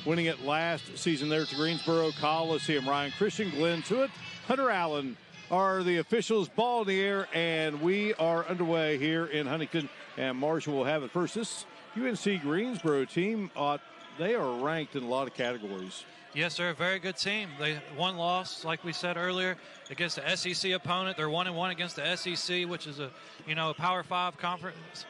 winning it last season there at the Greensboro Coliseum. Ryan Christian, Glenn Tuitt, Hunter Allen are the officials. Ball in the air, and we are underway here in Huntington, and Marshall will have it first. This UNC Greensboro team, they are ranked in a lot of categories. Yes, they're a very good team. They one loss, like we said earlier, against the SEC opponent. They're 1-1 against the SEC, which is a Power 5 conference.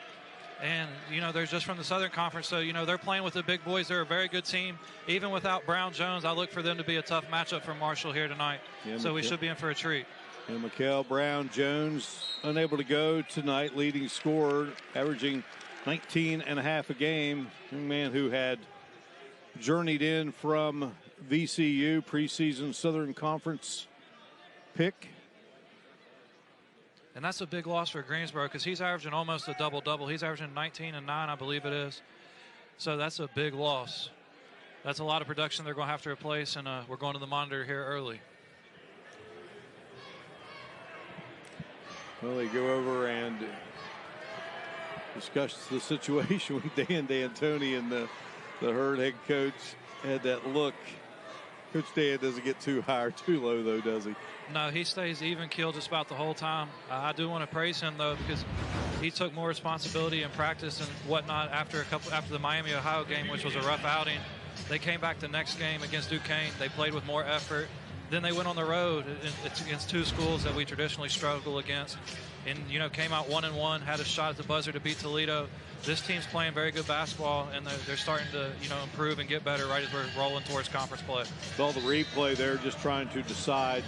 And, they're just from the Southern Conference. So, they're playing with the big boys. They're a very good team. Even without Brown Jones, I look for them to be a tough matchup for Marshall here tonight. Yeah, so we should be in for a treat. And Mikel Brown Jones unable to go tonight, leading scorer, averaging 19.5 a game. Young man who had journeyed in from VCU, preseason Southern Conference pick. And that's a big loss for Greensboro because he's averaging almost a double-double. He's averaging 19 and 9, I believe it is. So that's a big loss. That's a lot of production they're going to have to replace, and we're going to the monitor here early. Well, they go over and discuss the situation with Dan D'Antoni, and the Herd head coach had that look. Coach Dan doesn't get too high or too low, though, does he? No, he stays even keeled just about the whole time. I do want to praise him, though, because he took more responsibility in practice and whatnot after the Miami, Ohio game, which was a rough outing. They came back the next game against Duquesne. They played with more effort. Then they went on the road against two schools that we traditionally struggle against, and came out 1-1, had a shot at the buzzer to beat Toledo. This team's playing very good basketball, and they're starting to improve and get better right as we're rolling towards conference play. With all the replay there, just trying to decide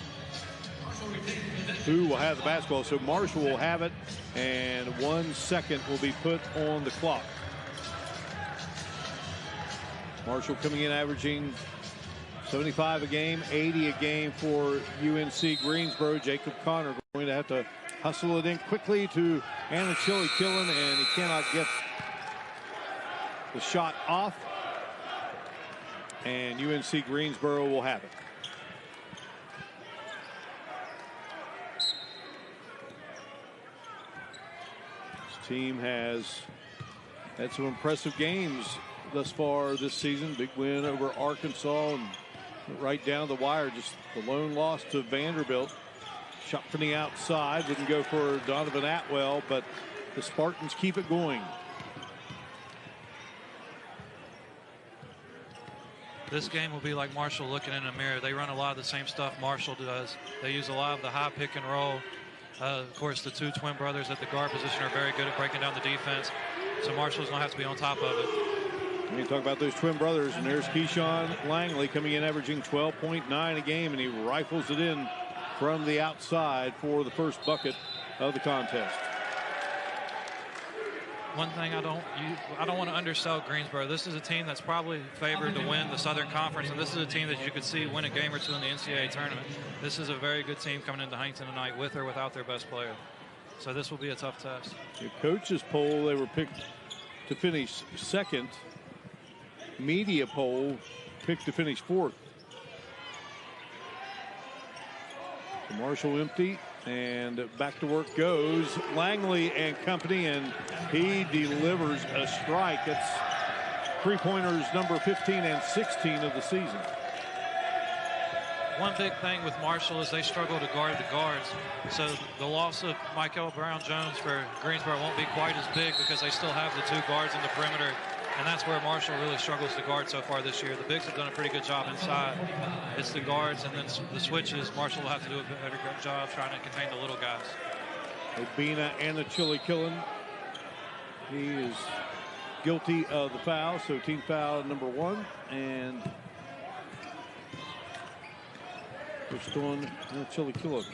who will have the basketball. So Marshall will have it, and 1 second will be put on the clock. Marshall coming in averaging 75 a game, 80 a game for UNC Greensboro. Jacob Connor going to have to hustle it in quickly to Anachili Killen, and he cannot get the shot off. And UNC Greensboro will have it. This team has had some impressive games thus far this season. Big win over Arkansas and right down the wire. Just the lone loss to Vanderbilt. Shot from the outside, didn't go for Donovan Atwell, but the Spartans keep it going. This game will be like Marshall looking in a mirror. They run a lot of the same stuff Marshall does. They use a lot of the high pick and roll. Of course, the two twin brothers at the guard position are very good at breaking down the defense. So Marshall's going to have to be on top of it. We talk about those twin brothers, and there's Keyshawn Langley coming in averaging 12.9 a game, and he rifles it in from the outside for the first bucket of the contest. One thing I don't want to undersell Greensboro. This is a team that's probably favored to win the Southern Conference, and this is a team that you could see win a game or two in the NCAA tournament. This is a very good team coming into Huntington tonight with or without their best player. So this will be a tough test. The coaches poll, they were picked to finish second. Media poll picked to finish fourth. So Marshall empty, and back to work goes Langley and company, and he delivers a strike. It's three-pointers number 15 and 16 of the season. One big thing with Marshall is they struggle to guard the guards. So the loss of Mikel Brown Jones for Greensboro won't be quite as big because they still have the two guards in the perimeter. And that's where Marshall really struggles to guard so far this year. The bigs have done a pretty good job inside. It's the guards and then the switches. Marshall will have to do a better job trying to contain the little guys. Obina Anachili Killen. He is guilty of the foul, so team foul number 1. And pushed on Anachili Killen.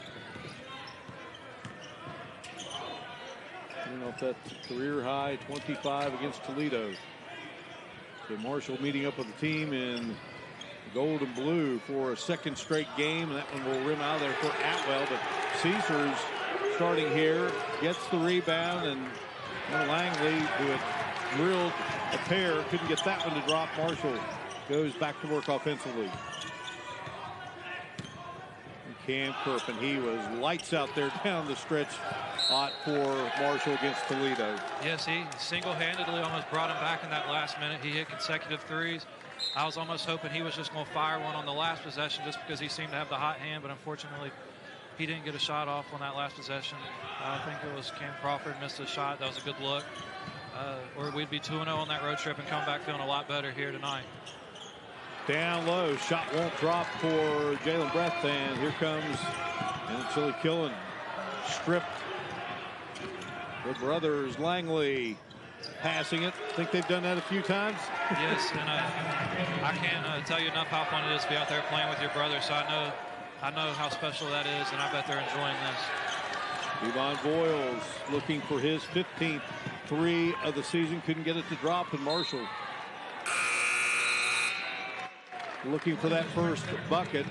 Coming off that career high 25 against Toledo. So Marshall meeting up with the team in gold and blue for a second straight game, and that one will rim out of there for Atwell. But Caesars starting here, gets the rebound, and Langley, who had drilled a pair, couldn't get that one to drop. Marshall goes back to work offensively. Cam Curfman, he was lights out there down the stretch for Marshall against Toledo. Yes, he single-handedly almost brought him back in that last minute. He hit consecutive threes. I was almost hoping he was just going to fire one on the last possession just because he seemed to have the hot hand, but unfortunately he didn't get a shot off on that last possession. I think it was Cam Crawford missed a shot. That was a good look. Or we'd be 2-0 on that road trip and come back feeling a lot better here tonight. Down low, shot won't drop for Jalen Breath, and here comes Chili Killen, stripped. The brothers Langley passing it. Think they've done that a few times? Yes, and I can't tell you enough how fun it is to be out there playing with your brothers. So I know how special that is, and I bet they're enjoying this. Devon Boyles looking for his 15th three of the season. Couldn't get it to drop, and Marshall looking for that first bucket.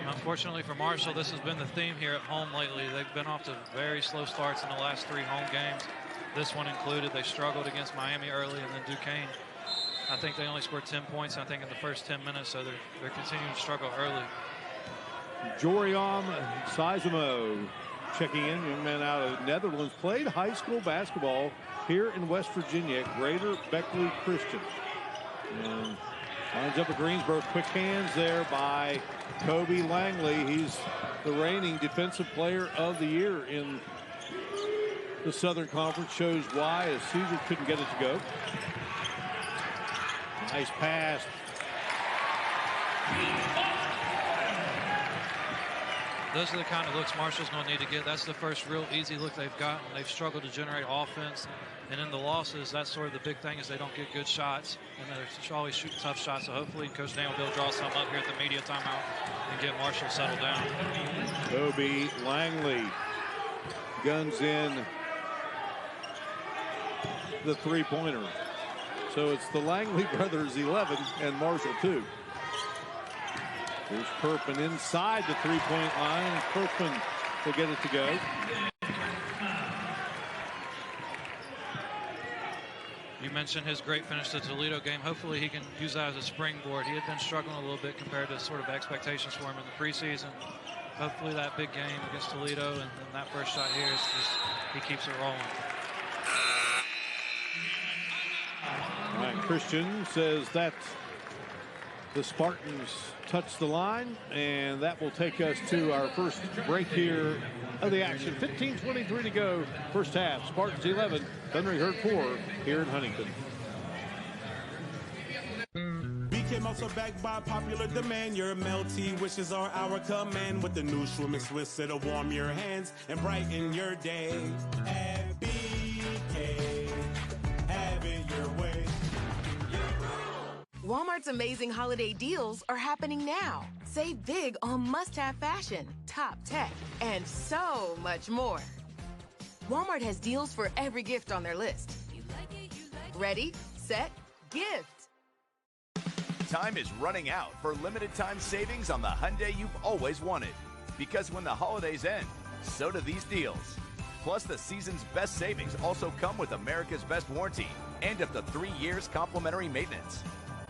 Unfortunately for Marshall, this has been the theme here at home lately. They've been off to very slow starts in the last 3 home games. This one included. They struggled against Miami early, and then Duquesne. I think they only scored 10 points, I think, in the first 10 minutes, so they're continuing to struggle early. Joriam Sizemo checking in, young man out of Netherlands, played high school basketball here in West Virginia at Greater Beckley Christian. And lines up at Greensboro. Quick hands there by Kobe Langley. He's the reigning defensive player of the year in the Southern Conference. Shows why, as Caesar couldn't get it to go. Nice pass. Those are the kind of looks Marshall's going to need to get. That's the first real easy look they've gotten. They've struggled to generate offense. And in the losses, that's sort of the big thing, is they don't get good shots. And they're always shooting tough shots. So hopefully Coach Dan will be able to draw some up here at the media timeout and get Marshall settled down. Kobe Langley guns in the three-pointer. So it's the Langley brothers 11 and Marshall 2. Here's Curfman inside the three-point line. Curfman will get it to go. You mentioned his great finish to the Toledo game. Hopefully he can use that as a springboard. He had been struggling a little bit compared to sort of expectations for him in the preseason. Hopefully that big game against Toledo and then that first shot here is just, he keeps it rolling. Ryan Christian says that the Spartans touch the line, and that will take us to our first break here of the action. 15:23 to go, first half. Spartans 11, Thundering Herd 4 here in Huntington. BK Muscle backed by popular demand. Your melty wishes are our command. With the new Schwimmin' Swiss, it'll warm your hands and brighten your day. At BK, have it your way. Walmart's amazing holiday deals are happening now. Save big on must-have fashion, top tech, and so much more. Walmart has deals for every gift on their list. Ready, set, gift. Time is running out for limited time savings on the Hyundai you've always wanted. Because when the holidays end, so do these deals. Plus, the season's best savings also come with America's best warranty and up to 3 years complimentary maintenance.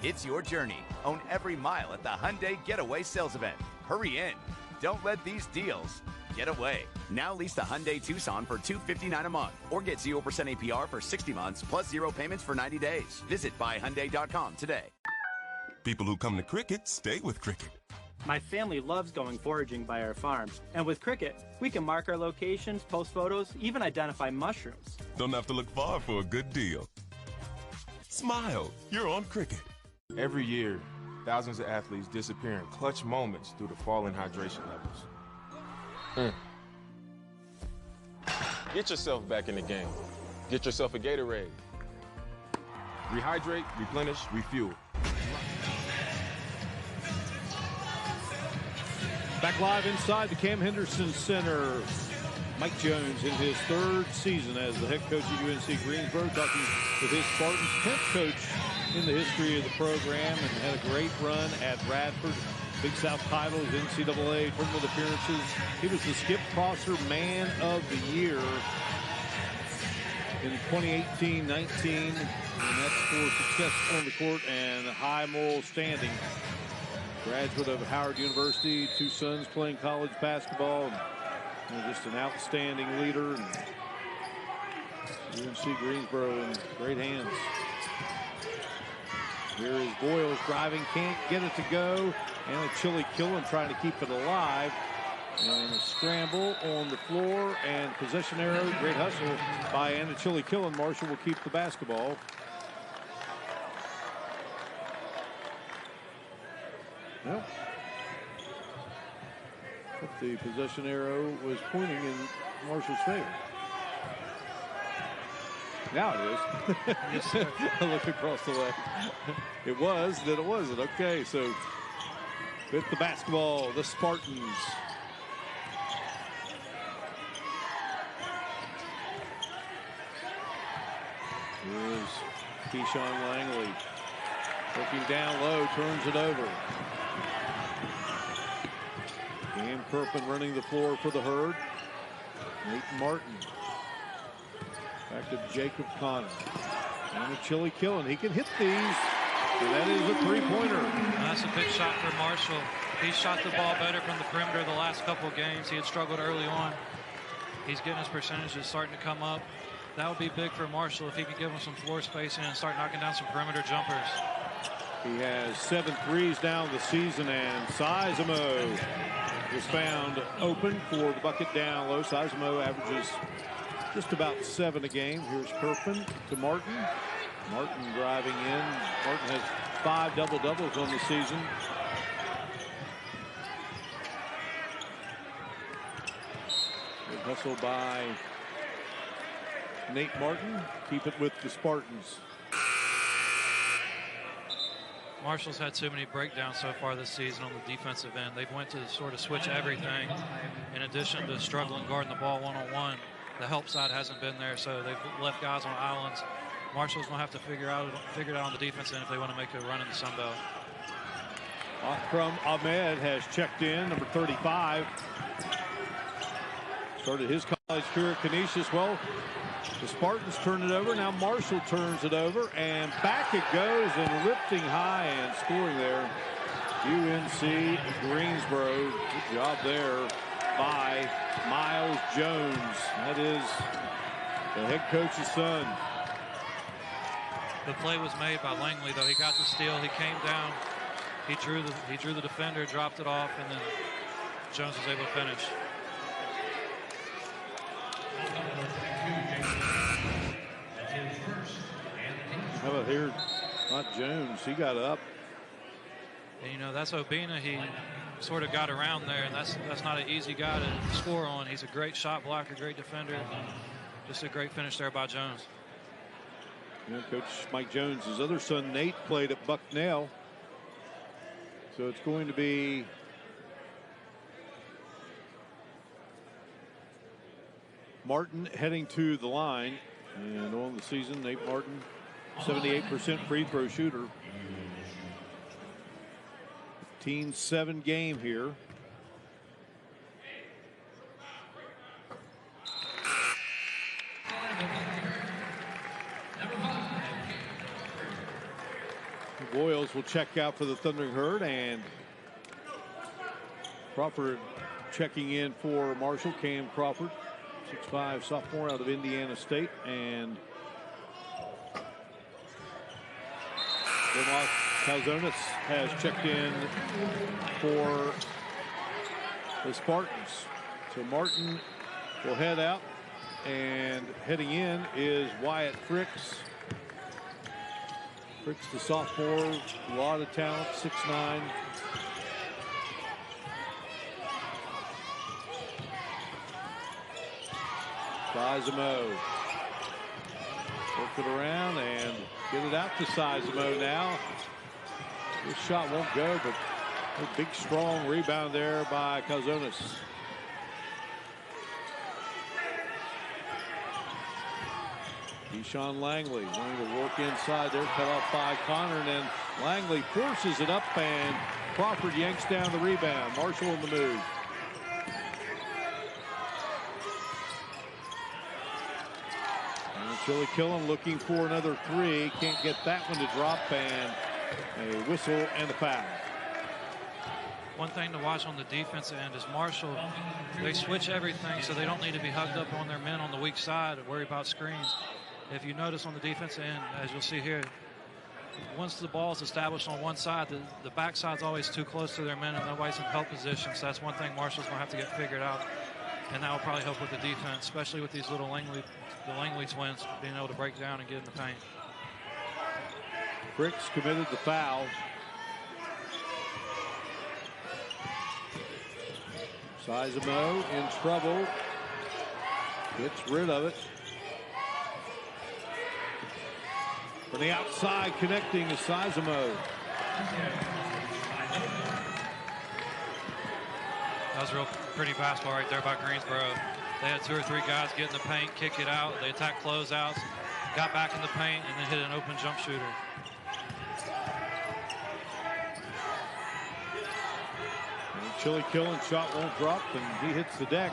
It's your journey. Own every mile at the Hyundai Getaway Sales Event. Hurry in. Don't let these deals get away. Now lease the Hyundai Tucson for $259 a month or get 0% APR for 60 months plus 0 payments for 90 days. Visit buyhyundai.com today. People who come to Cricket stay with Cricket. My family loves going foraging by our farm. And with Cricket, we can mark our locations, post photos, even identify mushrooms. Don't have to look far for a good deal. Smile, you're on Cricket. Every year, thousands of athletes disappear in clutch moments due to falling hydration levels. Get yourself back in the game. Get yourself a Gatorade. Rehydrate, replenish, refuel. Back live inside the Cam Henderson Center. Mike Jones in his 3rd season as the head coach at UNC Greensboro, talking with his Spartans, 10th coach in the history of the program, and had a great run at Radford. Big South titles, NCAA tournament appearances. He was the Skip Prosser Man of the Year in 2018-19, and that's for success on the court and high moral standing. Graduate of Howard University, 2 sons playing college basketball, and just an outstanding leader. And UNC Greensboro in great hands. Here is Boyles driving, can't get it to go. And a Chili Killen trying to keep it alive. And a scramble on the floor and possession arrow. Great hustle by Anna Chili Killen. Marshall will keep the basketball. Well, but the possession arrow was pointing in Marshall's favor. Now it is. Yes, sir. I looked across the way. It was, then it wasn't. Okay, so with the basketball, the Spartans. Here's Keyshawn Langley. Looking down low, turns it over. Cam Curfman running the floor for the Herd. Nathan Martin. Back to Jacob Connor. And a Chili Killen. He can hit these. And that is a three-pointer. That's a big shot for Marshall. He shot the ball better from the perimeter the last couple of games. He had struggled early on. He's getting his percentages starting to come up. That would be big for Marshall if he could give him some floor spacing and start knocking down some perimeter jumpers. He has 7 threes now this season, and Sizemo is found open for the bucket down low. Sizemo averages just about 7 a game. Here's Curfman to Martin. Martin driving in. Martin has 5 double-doubles on the season. Good hustle by Nate Martin. Keep it with the Spartans. Marshall's had too many breakdowns so far this season on the defensive end. They've went to sort of switch everything. In addition to struggling guarding the ball one-on-one, the help side hasn't been there, so they've left guys on islands. Marshall's going to have to figure it out on the defense end if they want to make a run in the Sun Belt. Akram Ahmed has checked in, number 35. Started his college career at Canisius. Well, the Spartans turn it over. Now Marshall turns it over, and back it goes, and lifting high and scoring there. UNC Greensboro. Good job there by Miles Jones. That is the head coach's son. The play was made by Langley, though. He got the steal. He came down. He drew the defender, dropped it off, and then Jones was able to finish. How about here? Not Jones. He got up. And, you know, that's Obina. He sort of got around there, and that's not an easy guy to score on. He's a great shot blocker, great defender. Just a great finish there by Jones. You know, Coach Mike Jones, his other son Nate played at Bucknell. So it's going to be Martin heading to the line. And on the season, Nate Martin, 78% free throw shooter. 15-7 game here. Boyles will check out for the Thundering Herd, and Crawford checking in for Marshall. Cam Crawford, 6'5" sophomore out of Indiana State, and Tomas Calzonis has checked in for the Spartans. So Martin will head out, and heading in is Wyatt Fricks. Fricks, the sophomore, a lot of talent, 6'9". Sizemo. Work it around and get it out to Sizemo now. This shot won't go, but a big, strong rebound there by Calzonis. Keyshawn Langley wanting to work inside there, cut off by Connor, and then Langley forces it up, and Crawford yanks down the rebound. Marshall on the move. And Chili Killen looking for another three. Can't get that one to drop, and a whistle and a foul. One thing to watch on the defensive end is Marshall. They switch everything so they don't need to be hugged up on their men on the weak side and worry about screens. If you notice on the defensive end, as you'll see here, once the ball is established on one side, the backside's always too close to their men and nobody's in help position. So that's one thing Marshall's going to have to get figured out. And that will probably help with the defense, especially with these little the Langley twins being able to break down and get in the paint. Fricks committed the foul. Sizemo in trouble. Gets rid of it. From the outside, connecting is Sizemo. That was a real pretty basketball right there by Greensboro. They had 2 or 3 guys get in the paint, kick it out. They attacked closeouts, got back in the paint, and then hit an open jump shooter. Chili Killen shot won't drop, and he hits the deck.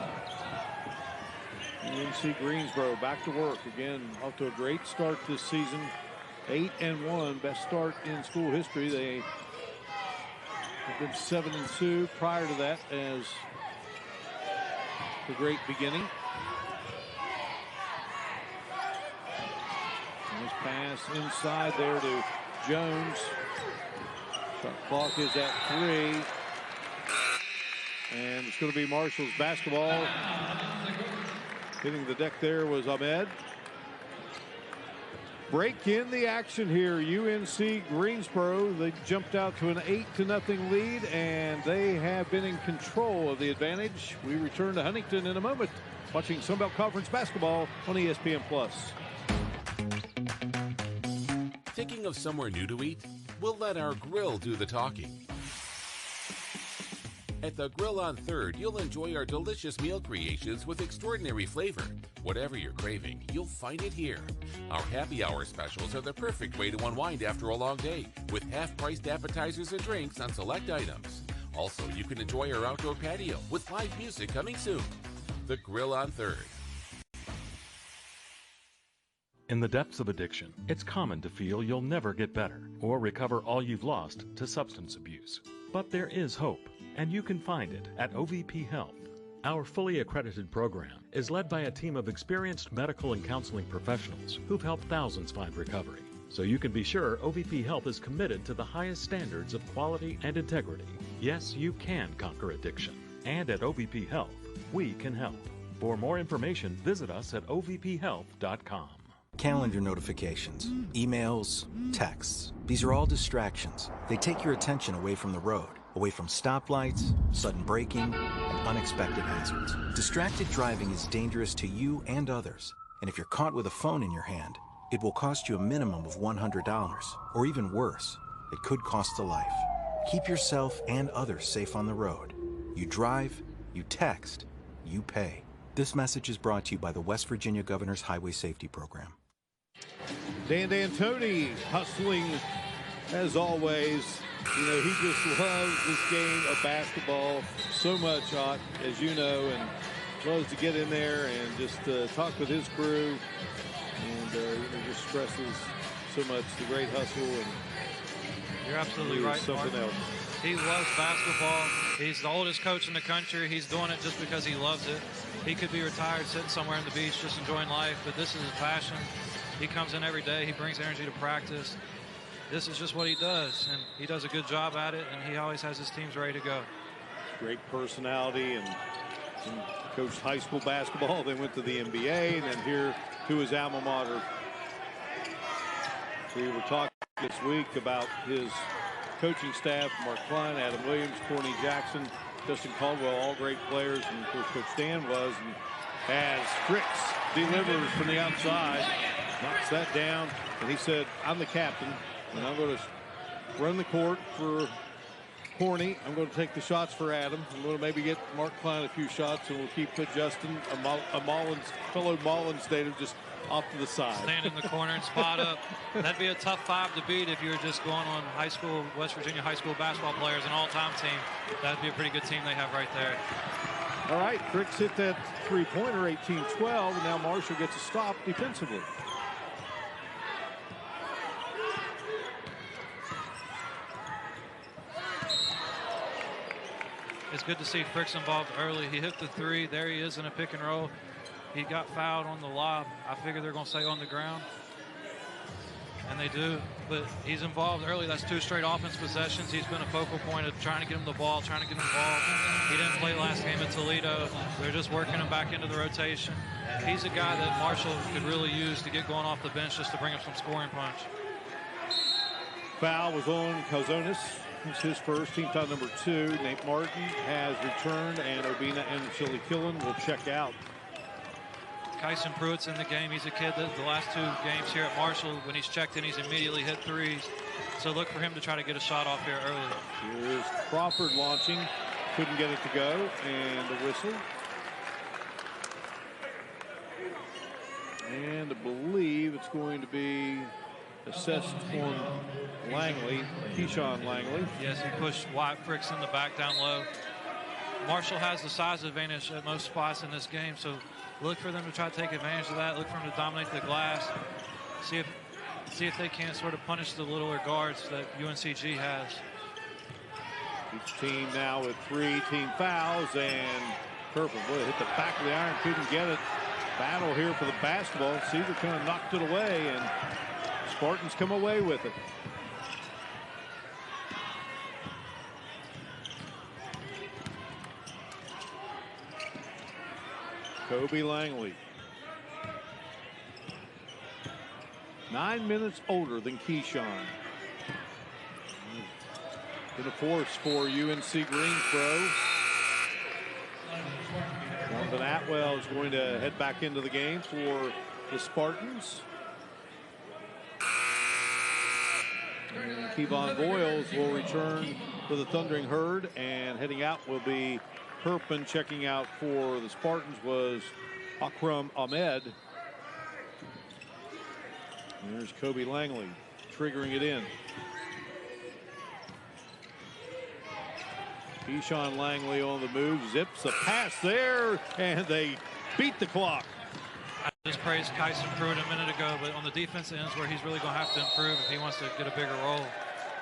UNC Greensboro back to work again. Off to a great start this season. 8-1, best start in school history. They have been 7-2 prior to that as the great beginning. Nice pass inside there to Jones. Shot clock is at 3. And it's going to be Marshall's basketball. Hitting the deck there was Ahmed. Break in the action here. UNC Greensboro, they jumped out to an 8-0 lead, and they have been in control of the advantage. We return to Huntington in a moment, watching Sunbelt Conference basketball on ESPN+. Thinking of somewhere new to eat? We'll let our grill do the talking. At the Grill on 3rd, you'll enjoy our delicious meal creations with extraordinary flavor. Whatever you're craving, you'll find it here. Our happy hour specials are the perfect way to unwind after a long day, with half-priced appetizers and drinks on select items. Also, you can enjoy our outdoor patio with live music coming soon. The Grill on 3rd. In the depths of addiction, it's common to feel you'll never get better or recover all you've lost to substance abuse. But there is hope, and you can find it at OVP Health. Our fully accredited program is led by a team of experienced medical and counseling professionals who've helped thousands find recovery. So you can be sure OVP Health is committed to the highest standards of quality and integrity. Yes, you can conquer addiction. And at OVP Health, we can help. For more information, visit us at ovphealth.com. Calendar notifications, emails, texts. These are all distractions. They take your attention away from the road, away from stoplights, sudden braking, and unexpected hazards. Distracted driving is dangerous to you and others. And if you're caught with a phone in your hand, it will cost you a minimum of $100, or even worse, it could cost a life. Keep yourself and others safe on the road. You drive, you text, you pay. This message is brought to you by the West Virginia Governor's Highway Safety Program. Dan D'Antoni hustling as always. You know, he just loves this game of basketball so much, as you know, and loves to get in there and just talk with his crew. And just stresses so much the great hustle. And you're absolutely right, something else. He loves basketball. He's the oldest coach in the country. He's doing it just because he loves it. He could be retired, sitting somewhere on the beach, just enjoying life, but this is his passion. He comes in every day. He brings energy to practice. This is just what he does, and he does a good job at it, and he always has his teams ready to go. Great personality, and coached high school basketball, then went to the NBA, and then here to his alma mater. We were talking this week about his coaching staff: Mark Klein, Adam Williams, Corney Jackson, Justin Caldwell, all great players, and of course Coach Dan was. And as Fricks delivers from the outside, knocks that down, and he said, "I'm the captain, and I'm going to run the court for Corney. I'm going to take the shots for Adam. I'm going to maybe get Mark Klein a few shots, and we'll keep Justin, a fellow Mullins native, just off to the side." Stand in the corner and spot up. That'd be a tough 5 to beat if you were just going on West Virginia high school basketball players, an all-time team. That'd be a pretty good team they have right there. All right, Fricks hit that three-pointer, 18-12, and now Marshall gets a stop defensively. It's good to see Fricks involved early. He hit the 3. There he is in a pick and roll. He got fouled on the lob. I figure they're going to stay on the ground. And they do. But he's involved early. That's 2 straight offense possessions. He's been a focal point of trying to get him the ball, trying to get him involved. He didn't play last game at Toledo. They're just working him back into the rotation. He's a guy that Marshall could really use to get going off the bench just to bring him some scoring punch. Foul was on Calzonis. It's his first, team foul number 2. Nate Martin has returned, and Obina and Chili Killen will check out. Kyson Pruitt's in the game. He's a kid that the last 2 games here at Marshall, when he's checked in, he's immediately hit threes. So look for him to try to get a shot off here early. Here's Crawford launching. Couldn't get it to go, and the whistle. And I believe it's going to be assessed on Langley, Keyshawn Langley. Yes, he pushed Wyatt Fricks in the back down low. Marshall has the size advantage at most spots in this game, so look for them to try to take advantage of that. Look for them to dominate the glass. See if they can't sort of punish the littler guards that UNCG has. Each team now with 3 team fouls, and Curfman, boy, hit the back of the iron, couldn't get it. Battle here for the basketball. Cedar kind of knocked it away, and Spartans come away with it. Kobe Langley. 9 minutes older than Keyshawn. In a force for UNC Greensboro. Jonathan Atwell is going to head back into the game for the Spartans. And Kevon Boyles will return for the Thundering Herd, and heading out will be Curfman. Checking out for the Spartans was Akram Ahmed. And there's Kobe Langley triggering it in. Keyshawn Langley on the move, zips a pass there, and they beat the clock. I just praised Kyson Pruitt a minute ago, but on the defensive ends where he's really going to have to improve if he wants to get a bigger role.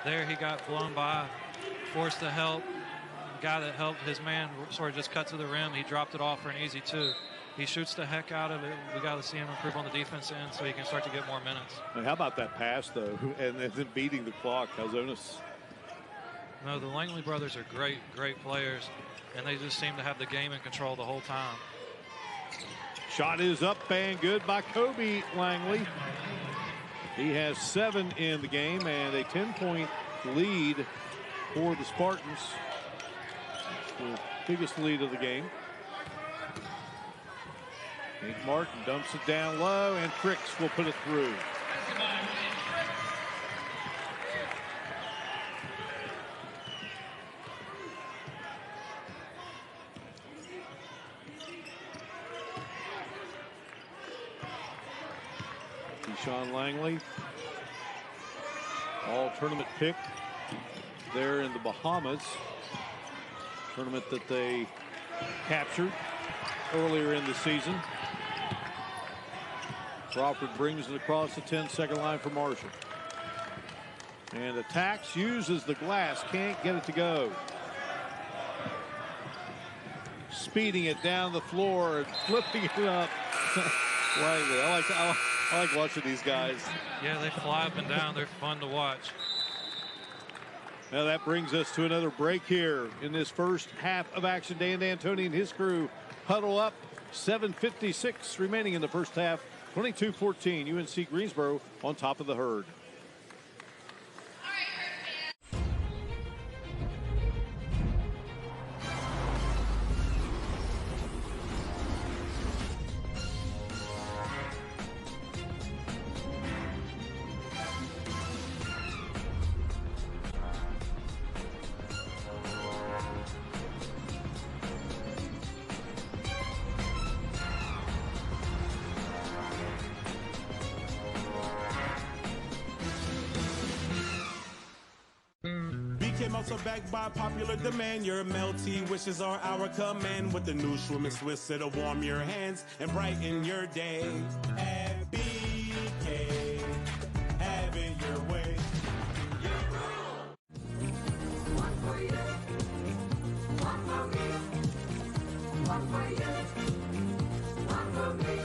There he got blown by, forced to help. The guy that helped his man sort of just cut to the rim. He dropped it off for an easy 2. He shoots the heck out of it. We got to see him improve on the defense end so he can start to get more minutes. And how about that pass, though, and then beating the clock? Calzonis. No, the Langley brothers are great, great players, and they just seem to have the game in control the whole time. Shot is up and good by Kobe Langley. He has 7 in the game and a 10-point lead for the Spartans. It's the biggest lead of the game. Nate Martin dumps it down low, and Fricks will put it through. Keyshawn Langley, all tournament pick there in the Bahamas. Tournament that they captured earlier in the season. Crawford brings it across the 10-second line for Marshall. And attacks, uses the glass, can't get it to go. Speeding it down the floor and flipping it up. I like watching these guys. Yeah, they fly up and down. They're fun to watch. Now that brings us to another break here in this first half of action. Dan D'Antoni and his crew huddle up. 7:56 remaining in the first half. 22-14, UNC Greensboro on top of the Herd. Also backed by popular demand, your melty wishes are our command. With the new Schwimmin' Swiss, it'll warm your hands and brighten your day. At BK, have it your way. One for you, one for me, one for you, one for me.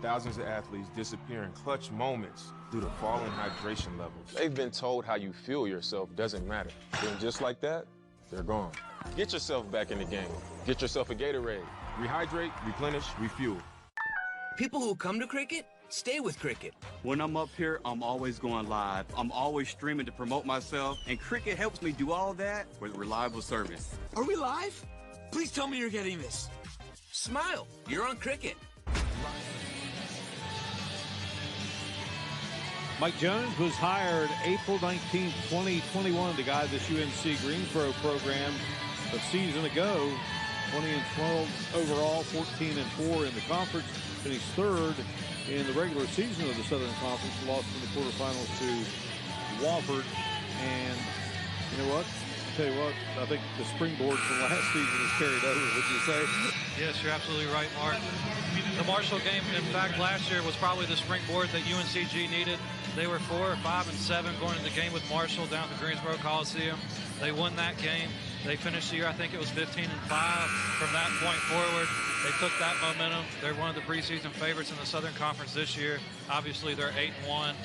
Thousands of athletes disappear in clutch moments due to falling hydration levels. They've been told how you feel yourself doesn't matter. Then just like that, they're gone. Get yourself back in the game. Get yourself a Gatorade. Rehydrate, replenish, refuel. People who come to cricket stay with cricket. When I'm up here, I'm always going live. I'm always streaming to promote myself, and cricket helps me do all that with reliable service. Are we live? Please tell me you're getting this. Smile, you're on cricket. Mike Jones was hired April 19, 2021 to guide this UNC Greensboro program a season ago. 20-12 overall, 14-4 in the conference. Finished third in the regular season of the Southern Conference. Lost in the quarterfinals to Wofford. And you know what? I'll tell you what, I think the springboard from last season is carried over, would you say? Yes, you're absolutely right, Mark. The Marshall game, in fact, last year was probably the springboard that UNCG needed. They were 4, 5, and 7 going into the game with Marshall down at the Greensboro Coliseum. They won that game. They finished the year, I think it was 15-5. From that point forward, they took that momentum. They're one of the preseason favorites in the Southern Conference this year. Obviously, they're 8-1,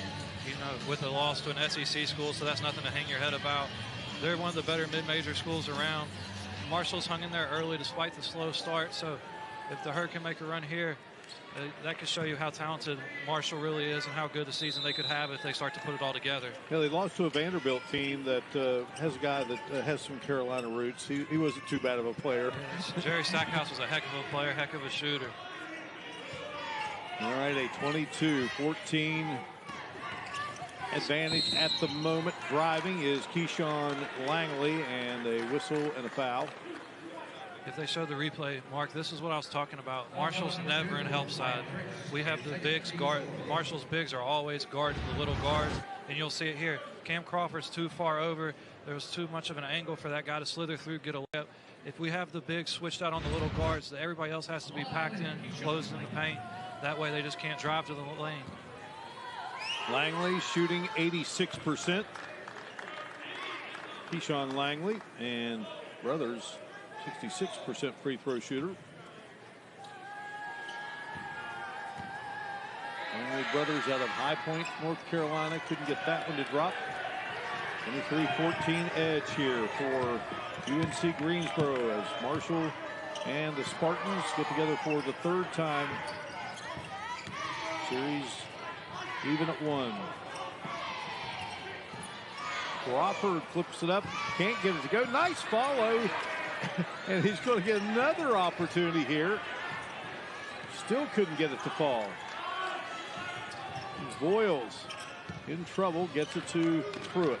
you know, with a loss to an SEC school, so that's nothing to hang your head about. They're one of the better mid-major schools around. Marshall's hung in there early despite the slow start, so if the Herd can make a run here, that could show you how talented Marshall really is and how good the season they could have if they start to put it all together. Yeah, they lost to a Vanderbilt team that has a guy that has some Carolina roots. He wasn't too bad of a player. Yes, Jerry Stackhouse was a heck of a player, heck of a shooter. All right, a 22-14 advantage at the moment. Driving is Keyshawn Langley, and a whistle and a foul. If they show the replay, Mark, this is what I was talking about. Marshall's never in help side. We have the bigs guard. Marshall's bigs are always guarding the little guards, and you'll see it here. Cam Crawford's too far over. There was too much of an angle for that guy to slither through, get a layup. If we have the bigs switched out on the little guards, everybody else has to be packed in, closed in the paint. That way they just can't drive to the lane. Langley shooting 86%. Keyshawn Langley and brothers 66% free throw shooter. Langley brothers out of High Point, North Carolina. Couldn't get that one to drop. 23-14 edge here for UNC Greensboro as Marshall and the Spartans get together for the third time. Series even at 1. Crawford flips it up, can't get it to go. Nice follow. And he's going to get another opportunity here. Still couldn't get it to fall. Boyles in trouble, gets it to Pruitt.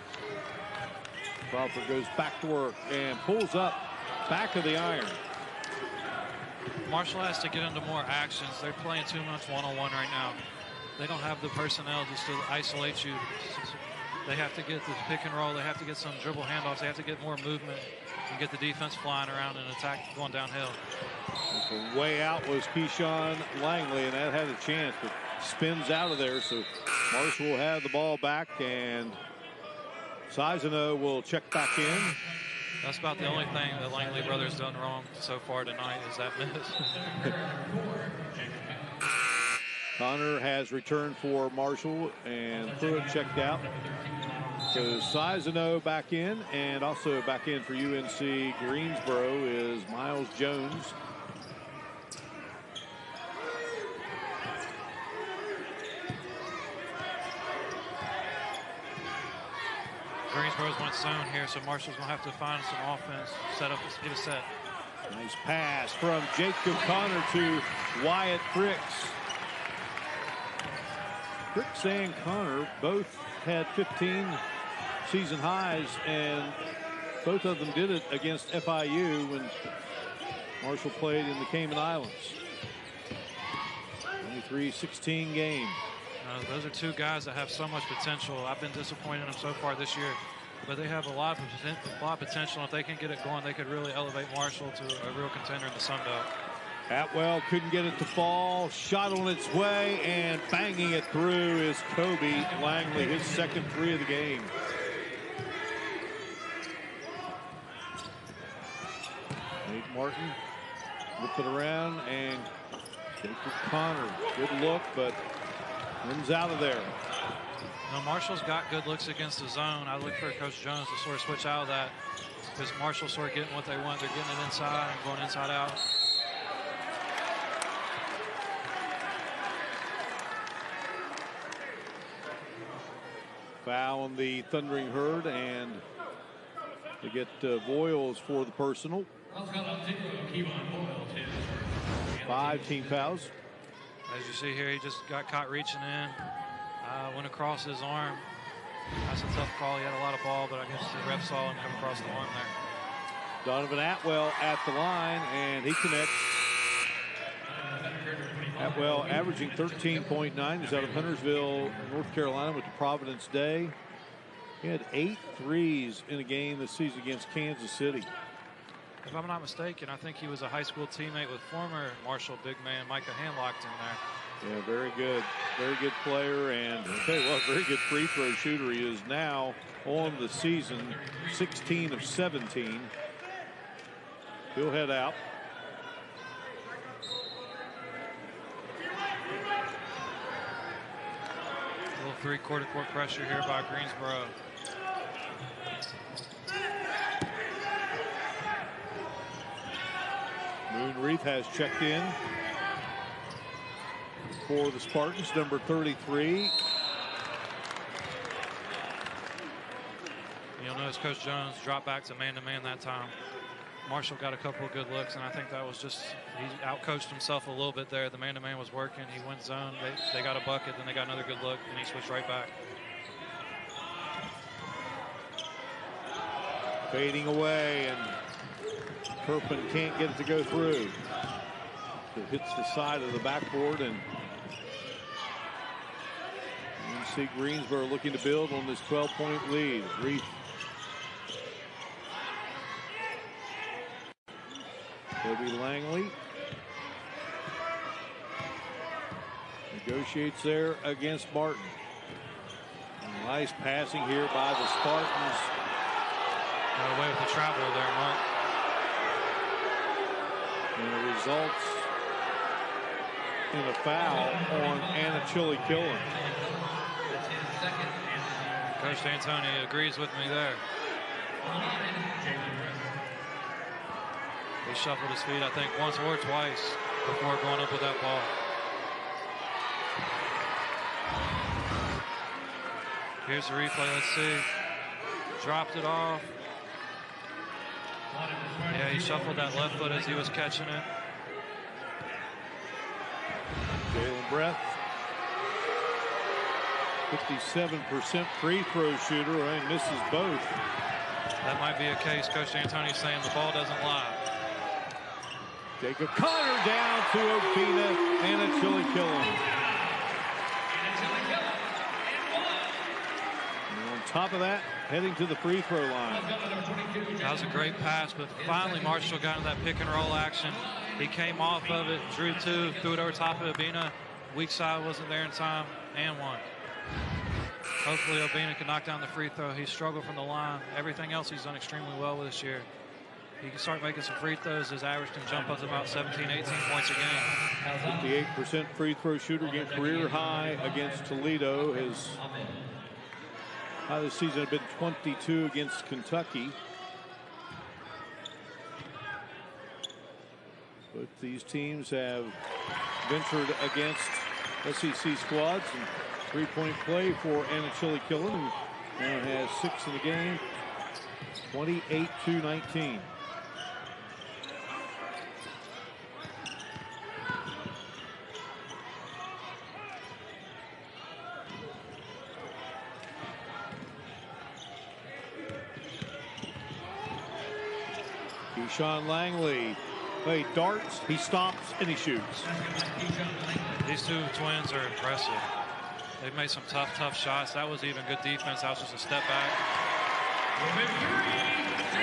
Crawford goes back to work and pulls up back of the iron. Marshall has to get into more actions. They're playing too much one-on-one right now. They don't have the personnel just to isolate you. They have to get the pick and roll. They have to get some dribble handoffs. They have to get more movement and get the defense flying around and attack going downhill. The way out was Keyshawn Langley, and that had a chance, but spins out of there. So Marshall will have the ball back, and Sizano will check back in. That's about the only thing that Langley brothers done wrong so far tonight is that miss. Connor has returned for Marshall, and Pruitt checked out. So Sizano back in, and also back in for UNC Greensboro is Miles Jones. Greensboro's went zone here, so Marshall's going to have to find some offense, set up, get a set. Nice pass from Jacob Connor to Wyatt Fricks. Fricks and Connor both had 15 season highs, and both of them did it against FIU when Marshall played in the Cayman Islands. 23-16 game. Those are two guys that have so much potential. I've been disappointed in them so far this year, but they have a lot of potential. If they can get it going, they could really elevate Marshall to a real contender in the Sun Belt. Atwell couldn't get it to fall. Shot on its way, and banging it through is Kobe Langley, his second three of the game. Nate Martin whipped it around and Jacob Connor, good look, but rims out of there. Now Marshall's got good looks against the zone. I look for Coach Jones to sort of switch out of that because Marshall's sort of getting what they want. They're getting it inside and going inside out. Foul on the Thundering Herd, and they get Boyles for the personal. 5 team fouls. As you see here, he just got caught reaching in. Went across his arm. That's a tough call. He had a lot of ball, but I guess the ref saw him come across the arm there. Donovan Atwell at the line, and he connects. Atwell averaging 13.9. He's out of Huntersville, North Carolina, with the Providence Day. He had 8 threes in a game this season against Kansas City. If I'm not mistaken, I think he was a high school teammate with former Marshall big man Micah Hanlockton there. Yeah, very good player, and I'll tell you what, very good free throw shooter. He is now on the season, 16 of 17. He'll head out. A little three-quarter court pressure here by Greensboro. Moonreath has checked in for the Spartans, number 33. You'll notice Coach Jones dropped back to man-to-man that time. Marshall got a couple of good looks, and I think that was just, he outcoached himself a little bit there. The man-to-man was working. He went zone. They got a bucket, then they got another good look, and he switched right back. Fading away, and Curfman can't get it to go through. It hits the side of the backboard, and UNC Greensboro looking to build on this 12-point lead. Reef. Toby Langley negotiates there against Martin. Nice passing here by the Spartans. Got away with the travel there, Mark. And it results in a foul on Anna Chili-Killen. Coach D'Antoni agrees with me there. He shuffled his feet, I think, once or twice before going up with that ball. Here's the replay. Let's see. Dropped it off. Yeah, he shuffled that left foot as he was catching it. Jalen Breath, 57% free throw shooter, and misses both. That might be a case. Coach D'Antoni saying the ball doesn't lie. Jacob Connor down to Opina, Anna Chili-Killen. And on top of that, heading to the free throw line. That was a great pass, but finally Marshall got into that pick and roll action. He came off of it, drew 2, threw it over top of Obina. Weak side wasn't there in time, and 1. Hopefully Obina can knock down the free throw. He struggled from the line. Everything else he's done extremely well with this year. He can start making some free throws. His average can jump up to about 17, 18 points a game. 58% free throw shooter, against career high against Toledo. His high this season had been 22 against Kentucky. But these teams have ventured against SEC squads, and three-point play for Anna Chili-Killen, who now has 6 in the game, 28-19. Keyshawn Langley, he darts, he stops, and he shoots. These two twins are impressive. They've made some tough shots. That was even good defense. That was just a step back.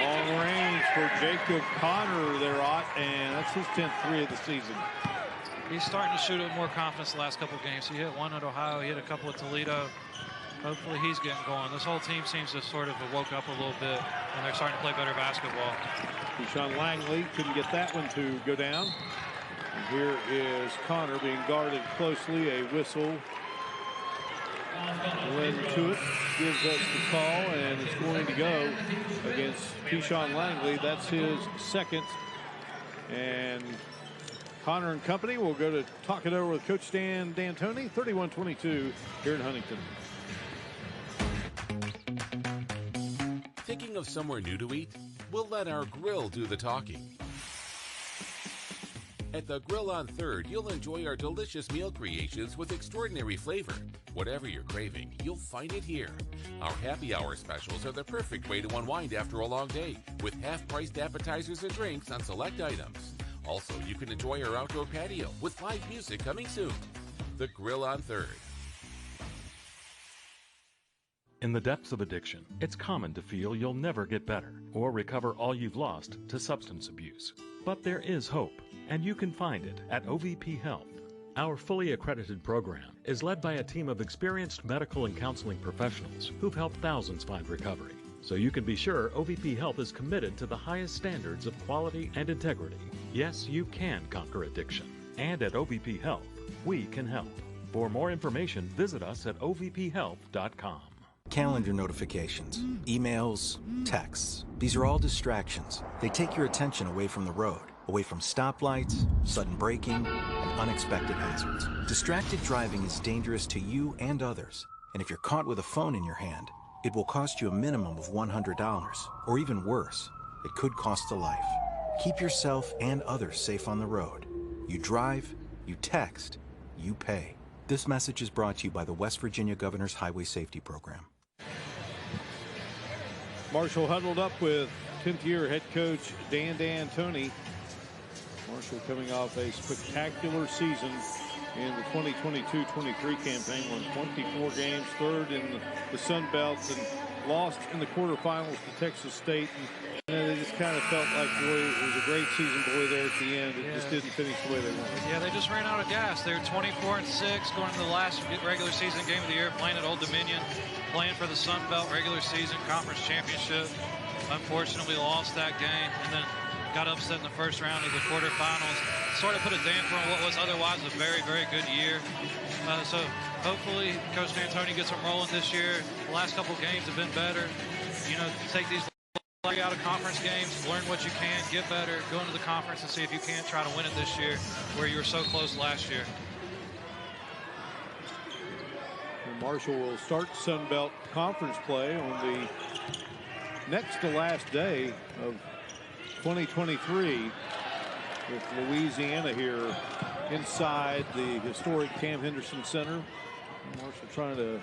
Long range for Jacob Connor there, and that's his 10th three of the season. He's starting to shoot with more confidence the last couple of games. He hit 1 at Ohio. He hit a couple at Toledo. Hopefully he's getting going. This whole team seems to sort of have woke up a little bit, and they're starting to play better basketball. Keyshawn Langley couldn't get that one to go down. And here is Connor being guarded closely. A whistle. Len Tuitt gives us the call, and it's going to go against Keyshawn Langley. That's his second. And Connor and company will go to talk it over with Coach Dan D'Antoni, 31-22 here in Huntington. Thinking of somewhere new to eat? We'll let our grill do the talking. At the Grill on 3rd, you'll enjoy our delicious meal creations with extraordinary flavor. Whatever you're craving, you'll find it here. Our happy hour specials are the perfect way to unwind after a long day, with half-priced appetizers and drinks on select items. Also, you can enjoy our outdoor patio with live music coming soon. The Grill on 3rd. In the depths of addiction, it's common to feel you'll never get better or recover all you've lost to substance abuse. But there is hope, and you can find it at OVP Health. Our fully accredited program is led by a team of experienced medical and counseling professionals who've helped thousands find recovery. So you can be sure OVP Health is committed to the highest standards of quality and integrity. Yes, you can conquer addiction. And at OVP Health, we can help. For more information, visit us at ovphealth.com. Calendar notifications, emails, texts. These are all distractions. They take your attention away from the road, away from stoplights, sudden braking, and unexpected hazards. Distracted driving is dangerous to you and others. And if you're caught with a phone in your hand, it will cost you a minimum of $100, or even worse, it could cost a life. Keep yourself and others safe on the road. You drive, you text, you pay. This message is brought to you by the West Virginia Governor's Highway Safety Program. Marshall huddled up with 10th-year head coach Dan D'Antoni. Marshall coming off a spectacular season in the 2022-23 campaign, won 24 games, third in the Sun Belt, and lost in the quarterfinals to Texas State. And they just kind of felt like, boy, it was a great season, boy, there at the end. It just didn't finish the way they wanted. Yeah, they just ran out of gas. They were 24-6 going into the last regular season game of the year, playing at Old Dominion, playing for the Sun Belt regular season conference championship. Unfortunately lost that game, and then got upset in the first round of the quarterfinals. Sort of put a damper on what was otherwise a very, very good year. So hopefully Coach D'Antoni gets them rolling this year. The last couple games have been better. You know, take these out of conference games, learn what you can, get better, go into the conference and see if you can't try to win it this year where you were so close last year. And Marshall will start Sun Belt Conference play on the next to last day of 2023 with Louisiana here inside the historic Cam Henderson Center. Marshall trying to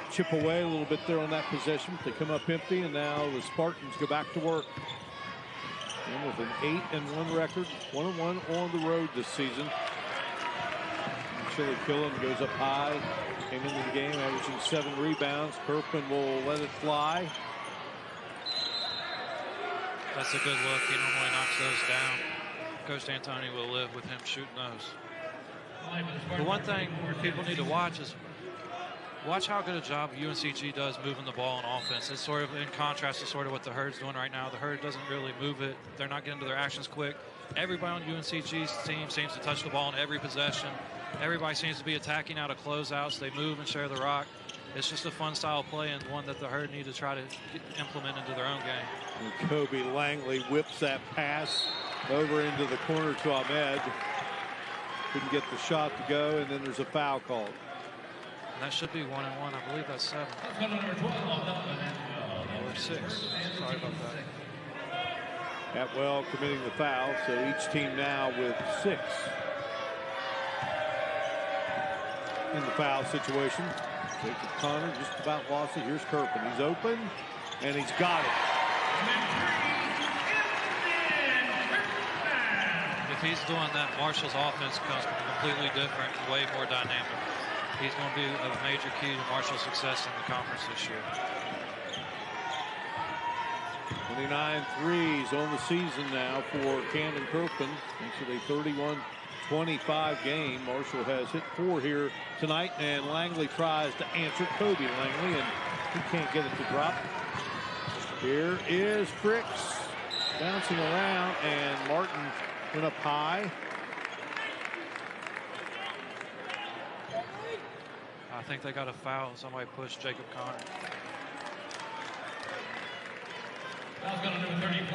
chip away a little bit there on that possession. They come up empty, and now the Spartans go back to work. And with an 8-1 record, 1-1 on the road this season. Chili Killen goes up high, came into the game averaging 7 rebounds. Curfman will let it fly. That's a good look. He normally knocks those down. Coach D'Antoni will live with him shooting those. The one thing people need to watch is watch how good a job UNCG does moving the ball on offense. It's sort of in contrast to sort of what the Herd's doing right now. The Herd doesn't really move it. They're not getting to their actions quick. Everybody on UNCG's team seems to touch the ball in every possession. Everybody seems to be attacking out of closeouts. They move and share the rock. It's just a fun style play and one that the Herd need to try to implement into their own game. And Kobe Langley whips that pass over into the corner to Ahmed. Couldn't get the shot to go, and then there's a foul called. And that should be 1-1. I believe that's 7. Or 6. Sorry about that. Atwell committing the foul, so each team now with 6 in the foul situation. Jacob Connor just about lost it. Here's Curfman. He's open, and he's got it. If he's doing that, Marshall's offense becomes completely different, way more dynamic. He's going to be a major key to Marshall's success in the conference this year. 29 threes on the season now for Kamdyn Curfman. It's a 31-25 game. Marshall has hit 4 here tonight, and Langley tries to answer. Kobe Langley, and he can't get it to drop. Here is Fricks bouncing around, and Martin went up high. I think they got a foul. Somebody pushed Jacob Connor.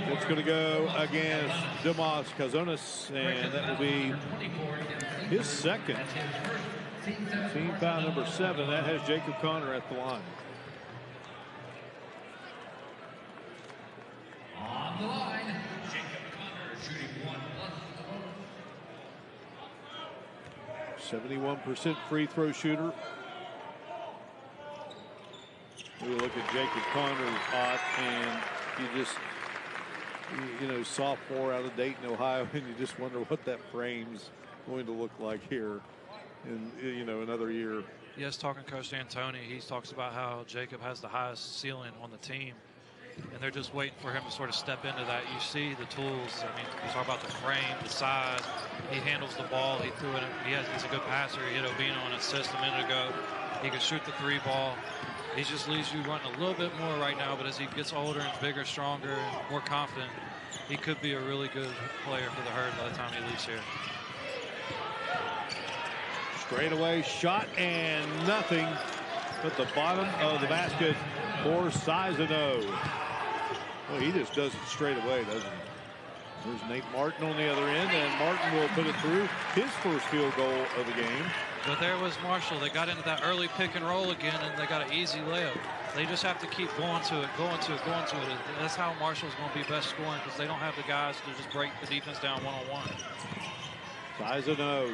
It's going to go against Dimas Kazonis, and that will be his second. Team foul number 7. That has Jacob Connor at the line. On the line, Jacob Connor shooting 71% free throw shooter. We look at Jacob Connor's hot, and you know, sophomore out of Dayton, Ohio, and you just wonder what that frame's going to look like here in, you know, another year. Yes, talking to Coach D'Antoni, he talks about how Jacob has the highest ceiling on the team, and they're just waiting for him to sort of step into that. You see the tools. I mean, we talk about the frame, the size. He handles the ball. He threw it. He's a good passer. He hit Obino on an assist a minute ago. He can shoot the 3 ball. He just leaves you running a little bit more right now, but as he gets older and bigger, stronger, and more confident, he could be a really good player for the Herd by the time he leaves here. Straightaway shot and nothing at the bottom of the basket for Sizano. Well, he just does it straight away, doesn't he? There's Nate Martin on the other end, and Martin will put it through his first field goal of the game. But there was Marshall. They got into that early pick and roll again, and they got an easy layup. They just have to keep going to it. That's how Marshall's going to be best scoring, because they don't have the guys to just break the defense down one-on-one. Sizano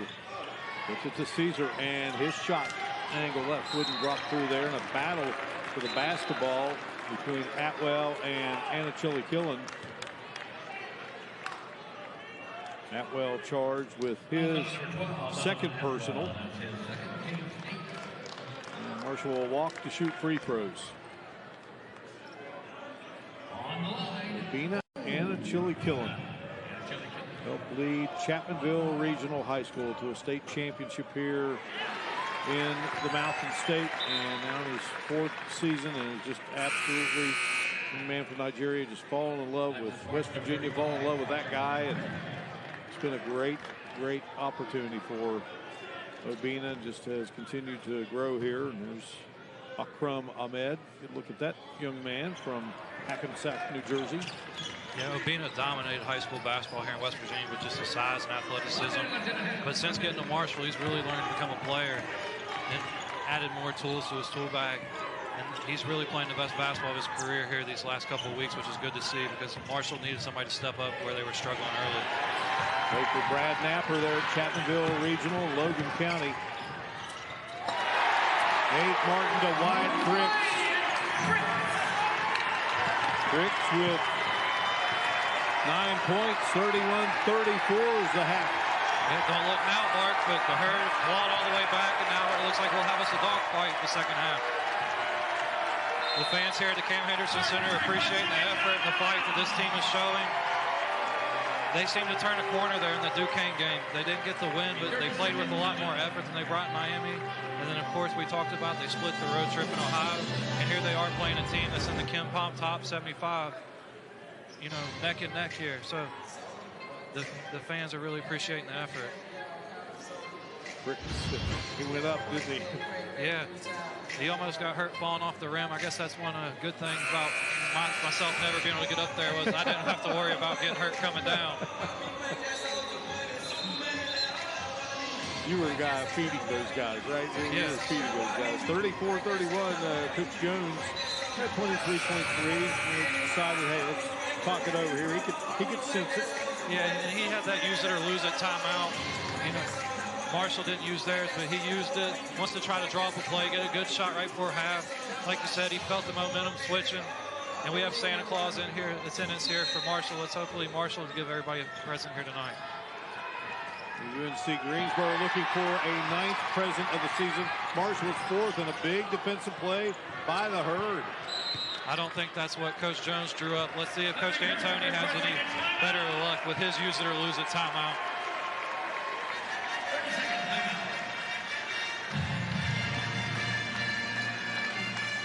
puts it to Caesar, and his shot angle left wouldn't drop through there. In a battle for the basketball between Atwell and Anachili Killen. Atwell charged with his second personal. And Marshall will walk to shoot free throws. Bina Anachili Killen helped lead Chapmanville Regional High School to a state championship here in the Mountain State, and now in his 4th season, and is just absolutely, the man from Nigeria, just falling in love with West Virginia, falling in love with that guy, and it's been a great opportunity for Obina, and just has continued to grow here. And there's Akram Ahmed. Good look at that young man from Hackensack, New Jersey. Yeah, Obina dominated high school basketball here in West Virginia with just the size and athleticism. But since getting to Marshall, he's really learned to become a player and added more tools to his tool bag. And he's really playing the best basketball of his career here these last couple of weeks, which is good to see, because Marshall needed somebody to step up where they were struggling early. Wait for Brad Napper there at Chapmanville Regional, Logan County. Nate Martin to Wyatt Cricks. Cricks with 9 points, 31-34 is the half. Yeah, don't look now, Mark, but the Herd clawed all the way back, and now it looks like we'll have us a dogfight in the second half. The fans here at the Cam Henderson Center appreciating the effort and the fight that this team is showing. They seem to turn a corner there in the Duquesne game. They didn't get the win, but they played with a lot more effort than they brought in Miami. And then, of course, we talked about they split the road trip in Ohio, and here they are playing a team that's in the Ken Pom top 75. You know, neck and neck here. So the fans are really appreciating the effort. He went up, didn't he? Yeah. He almost got hurt falling off the rim. I guess that's one of the good things about myself never being able to get up there, was I didn't have to worry about getting hurt coming down. You were a guy feeding those guys, right? You were feeding those guys. 34-31, Coach Jones had 23.3. He decided, hey, let's talk it over here. He could sense it. Yeah, and he had that use it or lose it timeout. You know, Marshall didn't use theirs, but he used it. Wants to try to draw up a play, get a good shot right before half. Like you said, he felt the momentum switching. And we have Santa Claus in here, attendance here for Marshall. Let's hopefully Marshall to give everybody a present here tonight. UNC Greensboro looking for a 9th present of the season. Marshall's 4th, and a big defensive play by the Herd. I don't think that's what Coach Jones drew up. Let's see if Coach D'Antoni has any better luck with his use it or lose it timeout.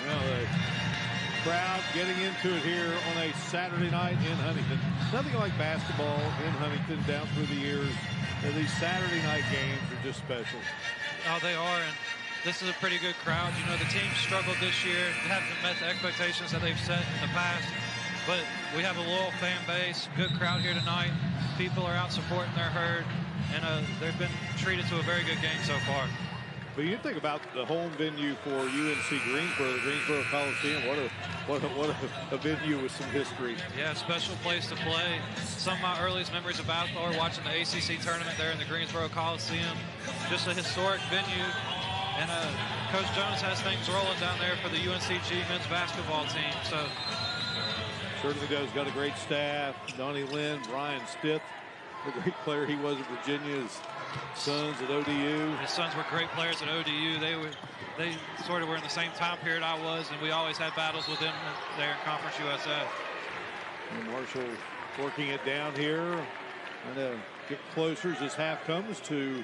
Well, the crowd getting into it here on a Saturday night in Huntington. Nothing like basketball in Huntington down through the years. These Saturday night games are just special. Oh, they are, and this is a pretty good crowd. You know, the team struggled this year. They haven't met the expectations that they've set in the past. But we have a loyal fan base, good crowd here tonight. People are out supporting their herd, and they've been treated to a very good game so far. But you think about the home venue for UNC Greensboro, the Greensboro Coliseum. What a venue with some history. Yeah, special place to play. Some of my earliest memories of basketball are watching the ACC tournament there in the Greensboro Coliseum. Just a historic venue. And Coach Jones has things rolling down there for the UNCG men's basketball team. So certainly does. Got a great staff. Donnie Lynn, Brian Stith, the great player he was at Virginia. His sons at ODU. His sons were great players at ODU. They sort of were in the same time period I was, and we always had battles with them there in Conference USA. And Marshall working it down here. Trying to get closer as this half comes to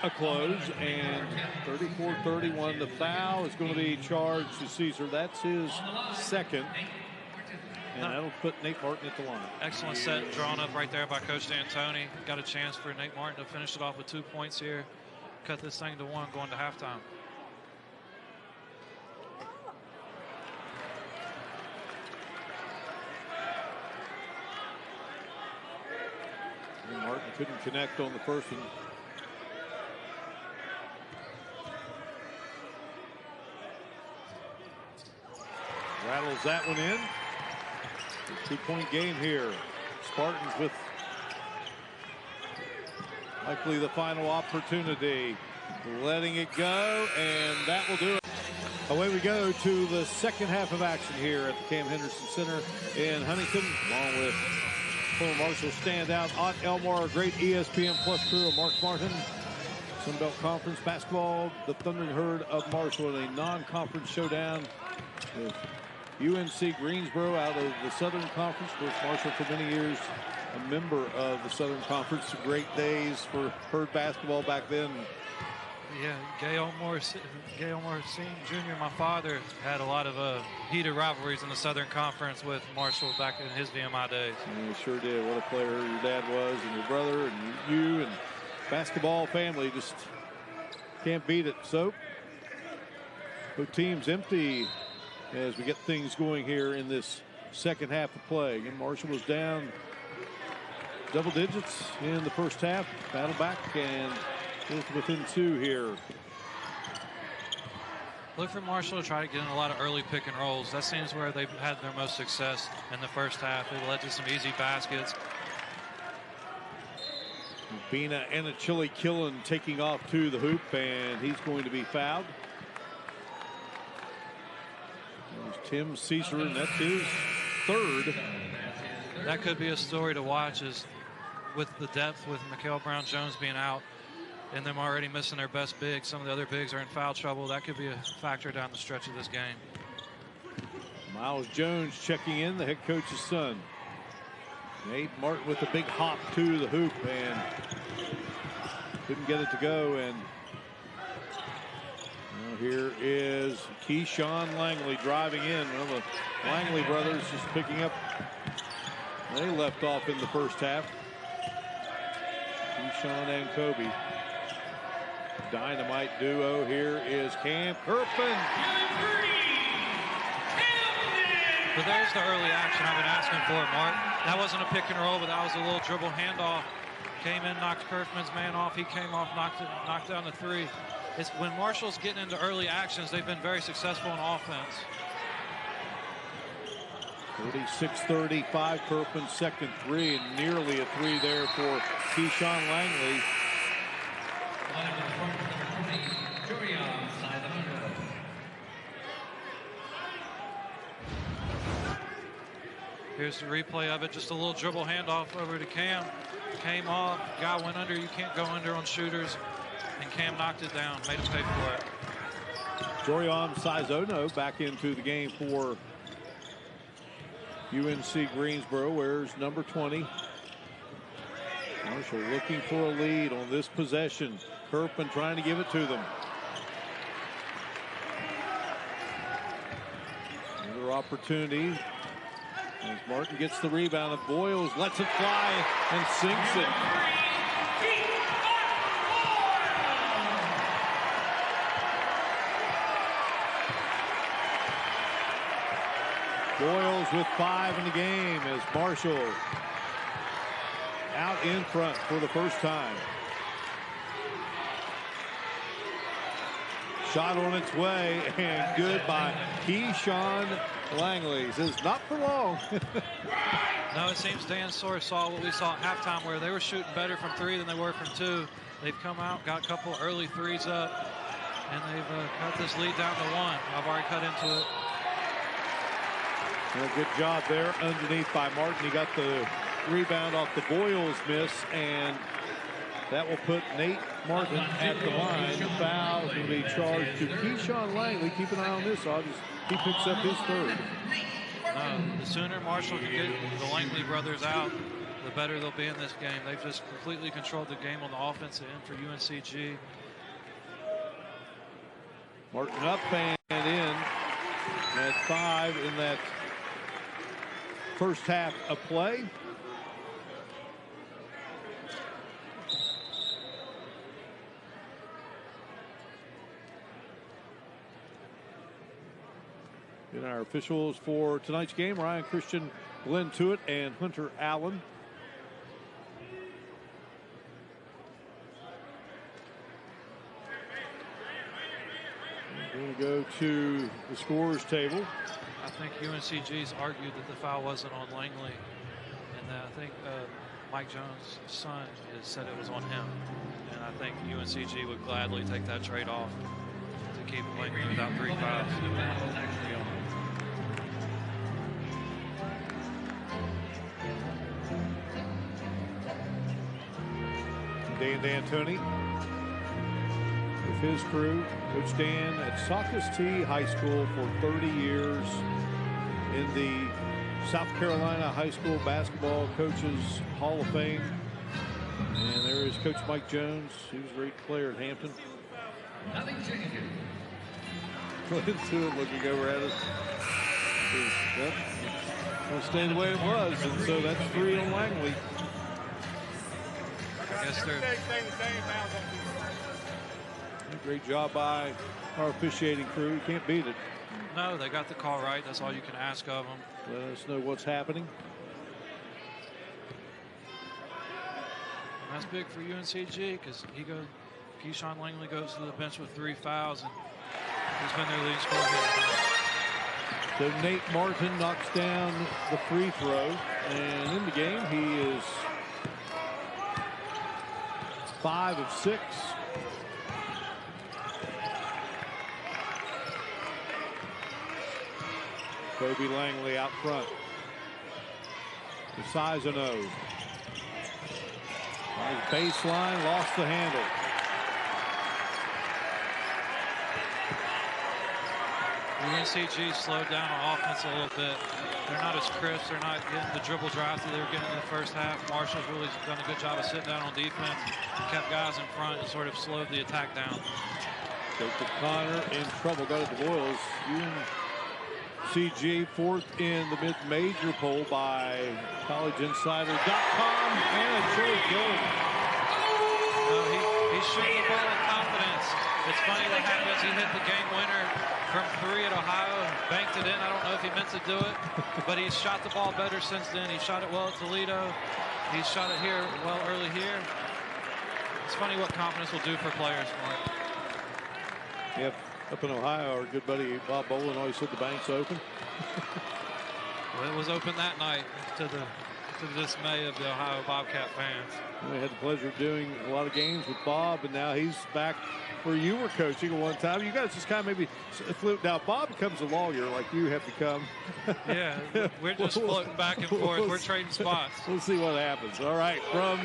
a close. And 34-31, the foul is going to be charged to Caesar. That's his second. And that'll put Nate Martin at the line. Excellent set drawn up right there by Coach D'Antoni. Got a chance for Nate Martin to finish it off with 2 points here. Cut this thing to 1 going to halftime. And Martin couldn't connect on the first one. Rattles that one in. 2-point game here. Spartans with likely the final opportunity. Letting it go, and that will do it. Away we go to the second half of action here at the Cam Henderson Center in Huntington, along with former Marshall standout Ott Elmore, a great ESPN Plus crew of Mark Martin. Sunbelt Conference basketball, the Thundering Herd of Marshall in a non-conference showdown with UNC Greensboro out of the Southern Conference. Of course, Marshall for many years a member of the Southern Conference. Great days for Herd basketball back then. Yeah, Gay Elmore Jr., my father, had a lot of heated rivalries in the Southern Conference with Marshall back in his VMI days. Yeah, he sure did. What a player your dad was, and your brother, and you, and basketball family. Just can't beat it. So, both teams empty as we get things going here in this second half of play. Again, Marshall was down double digits in the first half. Battle back and is within 2 here. Look for Marshall to try to get in a lot of early pick and rolls. That seems where they've had their most success in the first half. It led to some easy baskets. Bina and a Chili Killen taking off to the hoop, and he's going to be fouled. There's Tim Caesar, and that's his third. That could be a story to watch, is with the depth with Mikael Brown-Jones being out and them already missing their best big. Some of the other bigs are in foul trouble. That could be a factor down the stretch of this game. Miles Jones checking in, the head coach's son. Nate Martin with a big hop to the hoop and couldn't get it to go. And now here is Keyshawn Langley driving in. Well, the Langley brothers just picking up. They left off in the first half. Keyshawn and Kobe. Dynamite duo here is Cam Curfman. But there's the early action I've been asking for, Mark. That wasn't a pick and roll, but that was a little dribble handoff. Came in, knocked Curfman's man off. He came off, knocked down the 3. It's when Marshall's getting into early actions, they've been very successful in offense. 36-35, Curfman's second 3, and nearly a 3 there for Keyshawn Langley. Here's the replay of it. Just a little dribble handoff over to Cam. Came off. Guy went under. You can't go under on shooters. And Cam knocked it down. Made him pay for it. Jorion Sizono back into the game for UNC Greensboro. Wears number 20. Marshall looking for a lead on this possession. Curfman trying to give it to them. Another opportunity. As Martin gets the rebound, and Boyles lets it fly and sinks it. Boyles with 5 in the game as Marshall out in front for the first time. Shot on its way and good by Keyshawn Langley. He says not for long. No, it seems Dan Sawyer saw what we saw at halftime where they were shooting better from 3 than they were from 2. They've come out, got a couple early threes up, and they've cut this lead down to 1. I've already cut into it. Well, good job there underneath by Martin. He got the rebound off the Boyles miss, and that will put Nate Martin at the line. The foul will be charged to Keyshawn Langley. Keep an eye on this, August. He picks up his 3rd. The sooner Marshall can get the Langley brothers out, the better they'll be in this game. They've just completely controlled the game on the offensive end for UNCG. Martin up and in at 5 in that first half of play. And our officials for tonight's game, Ryan Christian, Glenn Tuitt, and Hunter Allen. We're going to go to the scorers table. I think UNCG's argued that the foul wasn't on Langley, and I think Mike Jones' son has said it was on him. And I think UNCG would gladly take that trade off to keep Langley without 3 fouls. Dan D'Antoni with his crew. Coach Dan at Socastee High School for 30 years in the South Carolina High School Basketball Coaches Hall of Fame. And there is Coach Mike Jones. He was a great player at Hampton. Glenn Tuitt looking over at us. Yep, will stay the way it was, and so that's 3 on Langley. I guess they're great job by our officiating crew. You can't beat it. No, they got the call right. That's all you can ask of them. Let us know what's happening. And that's big for UNCG because Keyshawn Langley goes to the bench with 3 fouls, and he's been their leading scorer here. So Nate Martin knocks down the free throw, and in the game he is 5 of 6. Kobe Langley out front. The size of nose. Baseline, lost the handle. UNCG slowed down on offense a little bit. They're not as crisp. They're not getting the dribble drives that they were getting in the first half. Marshall's really done a good job of sitting down on defense, kept guys in front, and sort of slowed the attack down. Jacob Connor in trouble. Got it to Boyles. UNCG 4th in the mid-major poll by CollegeInsider.com. And a short goal. He's shooting the ball with confidence. It's funny what happens. He hit the game winner from 3 at Ohio and banked it in. I don't know if he meant to do it, but he's shot the ball better since then. He shot it well at Toledo. He's shot it here well early here. It's funny what confidence will do for players, Mark. Yep, up in Ohio, our good buddy Bob Bolin always said the bank's open. Well, it was open that night to the dismay of the Ohio Bobcat fans. We had the pleasure of doing a lot of games with Bob, and now he's back where you were coaching at one time. You guys just kind of maybe flip. Now Bob becomes a lawyer like you have become. Yeah, we're just floating back and forth. We're trading spots. We'll see what happens. All right, from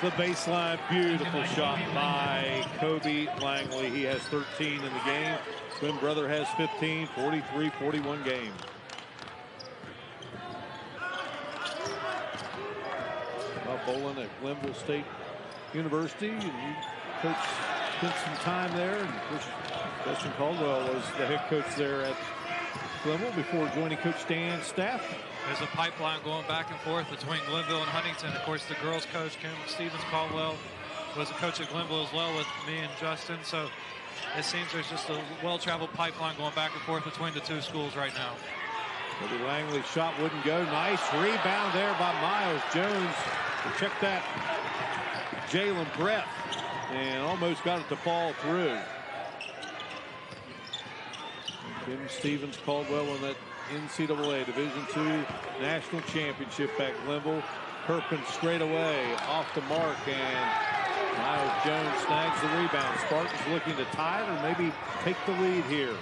the baseline, beautiful shot by Kobe Langley. He has 13 in the game. Twin brother has 15, 43-41 game. Bob Bolin at Glenville State University, and you spent some time there. And of course, Justin Caldwell was the head coach there at Glenville before joining Coach Dan's staff. There's a pipeline going back and forth between Glenville and Huntington. Of course, the girls coach, Kim Stevens Caldwell, was a coach at Glenville as well with me and Justin. So it seems there's just a well-traveled pipeline going back and forth between the two schools right now. Kobe Langley's shot wouldn't go. Nice rebound there by Miles Jones. Check that Jalen breath, and almost got it to fall through. Tim Stevens Caldwell won that NCAA Division II National Championship at Glenville. Curfman straight away off the mark, and Miles Jones snags the rebound. Spartans looking to tie it or maybe take the lead here.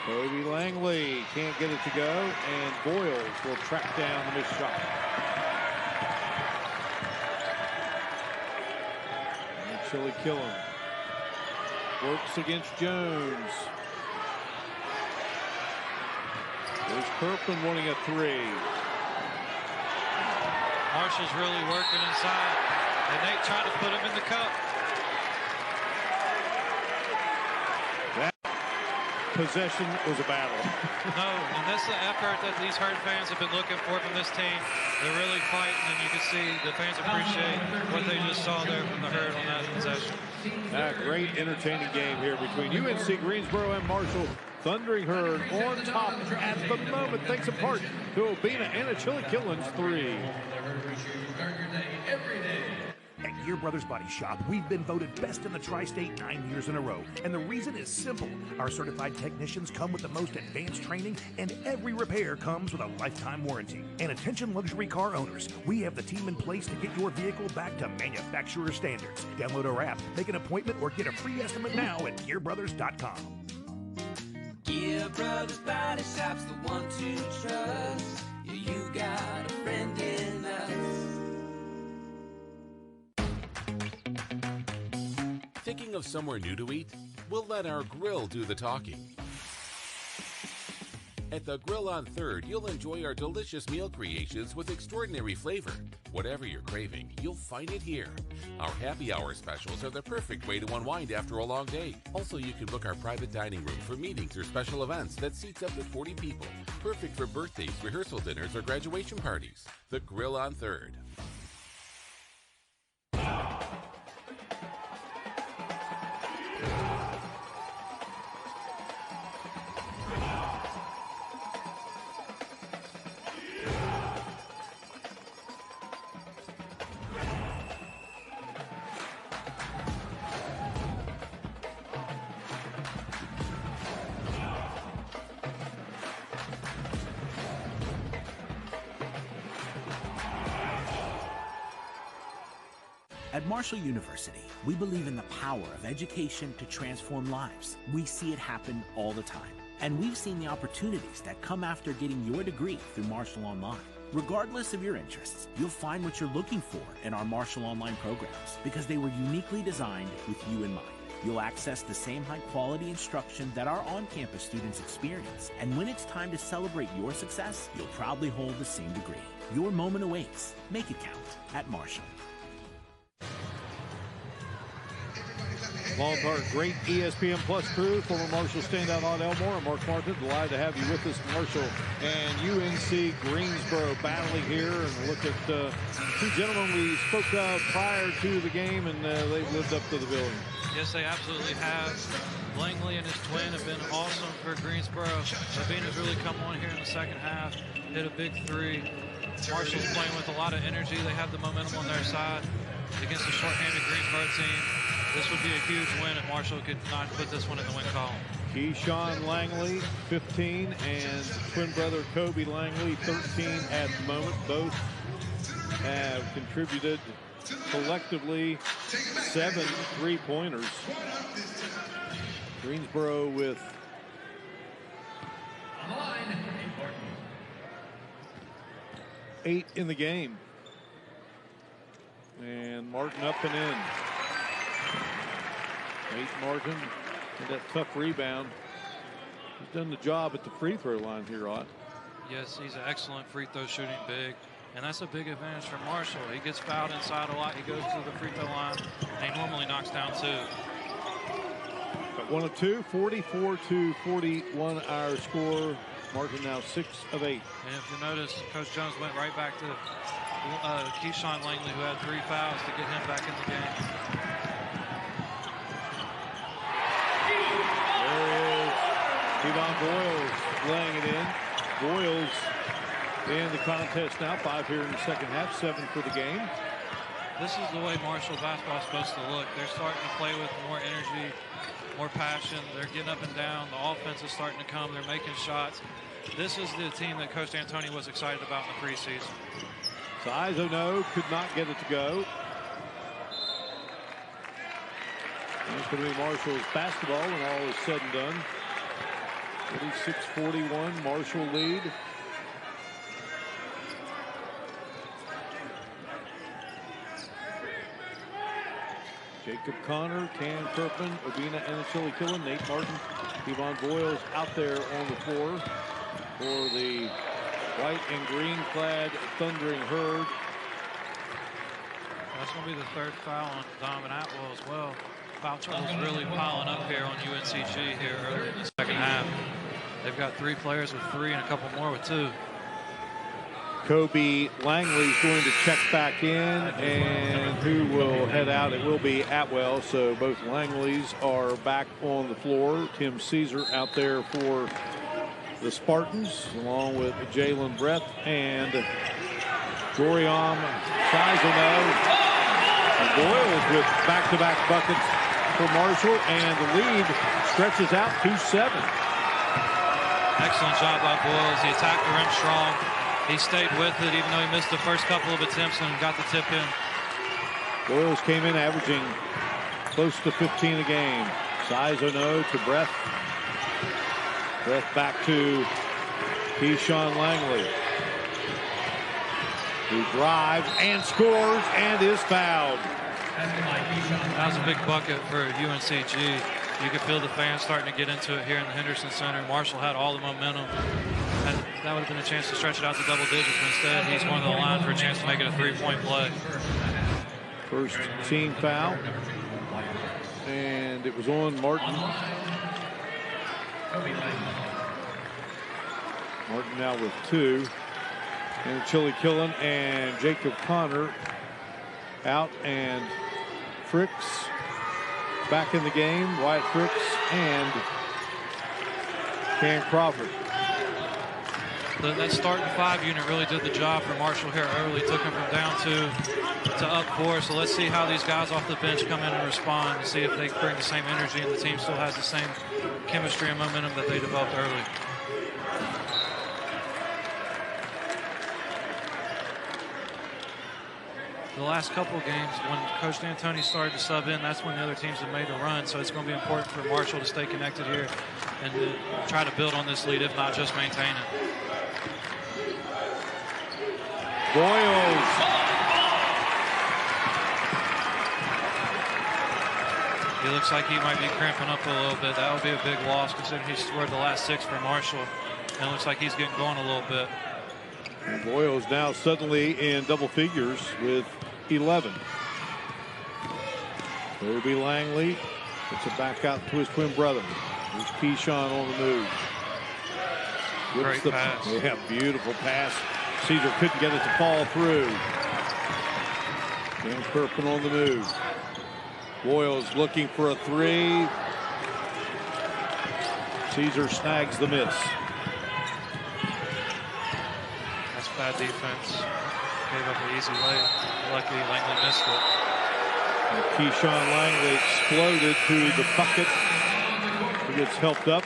Kobe Langley can't get it to go, and Boyles will track down the missed shot. And Chili Killen works against Jones. There's Curfman wanting a three. Marshall's really working inside, and Nate trying to put him in the cup. That possession was a battle. No, and that's the effort that these Herd fans have been looking for from this team. They're really fighting, and you can see the fans appreciate what they just saw there from the Herd on that possession. A great entertaining game here between UNC Greensboro and Marshall. Thundering Herd on top at the moment, thanks in part to Obina and a Chili Killen's three. At Gear Brothers Body Shop, we've been voted best in the tri-state 9 years in a row. And the reason is simple. Our certified technicians come with the most advanced training, and every repair comes with a lifetime warranty. And attention luxury car owners, we have the team in place to get your vehicle back to manufacturer standards. Download our app, make an appointment, or get a free estimate now at GearBrothers.com. Gear Brothers Body Shop's the one to trust. Yeah, you got a friend in us. Thinking of somewhere new to eat? We'll let our grill do the talking. At the Grill on 3rd, you'll enjoy our delicious meal creations with extraordinary flavor. Whatever you're craving, you'll find it here. Our happy hour specials are the perfect way to unwind after a long day. Also, you can book our private dining room for meetings or special events that seats up to 40 people. Perfect for birthdays, rehearsal dinners, or graduation parties. The Grill on 3rd. At Marshall University, we believe in the power of education to transform lives. We see it happen all the time. And we've seen the opportunities that come after getting your degree through Marshall Online. Regardless of your interests, you'll find what you're looking for in our Marshall Online programs because they were uniquely designed with you in mind. You'll access the same high-quality instruction that our on-campus students experience. And when it's time to celebrate your success, you'll proudly hold the same degree. Your moment awaits. Make it count at Marshall. Along with our great ESPN Plus crew, former Marshall standout Odd Elmore and Mark Martin, delighted to have you with us. Marshall and UNC Greensboro battling here, and look at two gentlemen we spoke of prior to the game, and they've lived up to the billing. Yes, they absolutely have. Langley and his twin have been awesome for Greensboro. Obina's really come on here in the second half, hit a big three. Marshall's playing with a lot of energy. They have the momentum on their side against a short-handed Greensboro team. This would be a huge win if Marshall could not put this one in the win column. Keyshawn Langley, 15, and twin brother Kobe Langley, 13 at the moment. Both have contributed collectively 7 3-pointers. Greensboro with 8 in the game. And Martin up and in. Nate Martin and that tough rebound. He's done the job at the free throw line here, Ott. Yes, he's an excellent free throw shooting big, and that's a big advantage for Marshall. He gets fouled inside a lot. He goes to the free throw line, and he normally knocks down 2. But 1 of 2, 44-41 our score. Martin now 6 of 8. And if you notice, Coach Jones went right back to Keyshawn Langley, who had 3 fouls, to get him back in the game. There he is. Devon Boyles laying it in. Boyles in the contest now. 5 here in the second half, 7 for the game. This is the way Marshall basketball is supposed to look. They're starting to play with more energy, more passion. They're getting up and down. The offense is starting to come. They're making shots. This is the team that Coach D'Antoni was excited about in the preseason. Sizono could not get it to go. It's going to be Marshall's basketball when all is said and done. 46-41, Marshall lead. Jacob Connor, Can Curfman, Obina Anachili-Killen, Nate Martin, Yvonne Boyles out there on the floor for the white and green clad Thundering Herd. That's going to be the 3rd foul on Donovan Atwell as well. Foul trouble's really piling up here on UNCG here early in the second half. They've got 3 players with 3 and a couple more with 2. Kobe Langley's going to check back in, and who will head out? It will be Atwell. So both Langleys are back on the floor. Tim Caesar out there for the Spartans, along with Jalen Breath and Goriam Sizono. Boyles with back-to-back buckets for Marshall, and the lead stretches out to 7. Excellent job by Boyles. He attacked the rim strong. He stayed with it even though he missed the first couple of attempts and got the tip in. Boyles came in averaging close to 15 a game. Sizono to Breath. Breath back to Keyshawn Langley, who drives and scores and is fouled. That was a big bucket for UNCG. You could feel the fans starting to get into it here in the Henderson Center. Marshall had all the momentum. That would have been a chance to stretch it out to double digits, but instead he's going to the line for a chance to make it a 3-point play. First team foul, and it was on Martin. Martin now with 2. And Anachili-Killen and Jacob Connor out, and Fricks back in the game. Wyatt Fricks and Cam Crawford. That starting 5 unit really did the job for Marshall here early. Took him from down 2 to up 4. So let's see how these guys off the bench come in and respond and see if they bring the same energy and the team still has the same chemistry and momentum that they developed early. The last couple of games, when Coach D'Antoni started to sub in, that's when the other teams have made a run. So it's going to be important for Marshall to stay connected here and to try to build on this lead, if not just maintain it. Boyles. He looks like he might be cramping up a little bit. That would be a big loss considering he scored the last 6 for Marshall. And it looks like he's getting going a little bit. And Boyles now suddenly in double figures with 11. Kobe Langley puts it back out to his twin brother. There's Keyshawn on the move. Great pass. Yeah, beautiful pass. Caesar couldn't get it to fall through. Dan Curfman on the move. Boyles looking for a 3. Caesar snags the miss. That's bad defense. Gave up an easy layup. Lucky Langley missed it. And Keyshawn Langley exploded to the bucket. He gets helped up.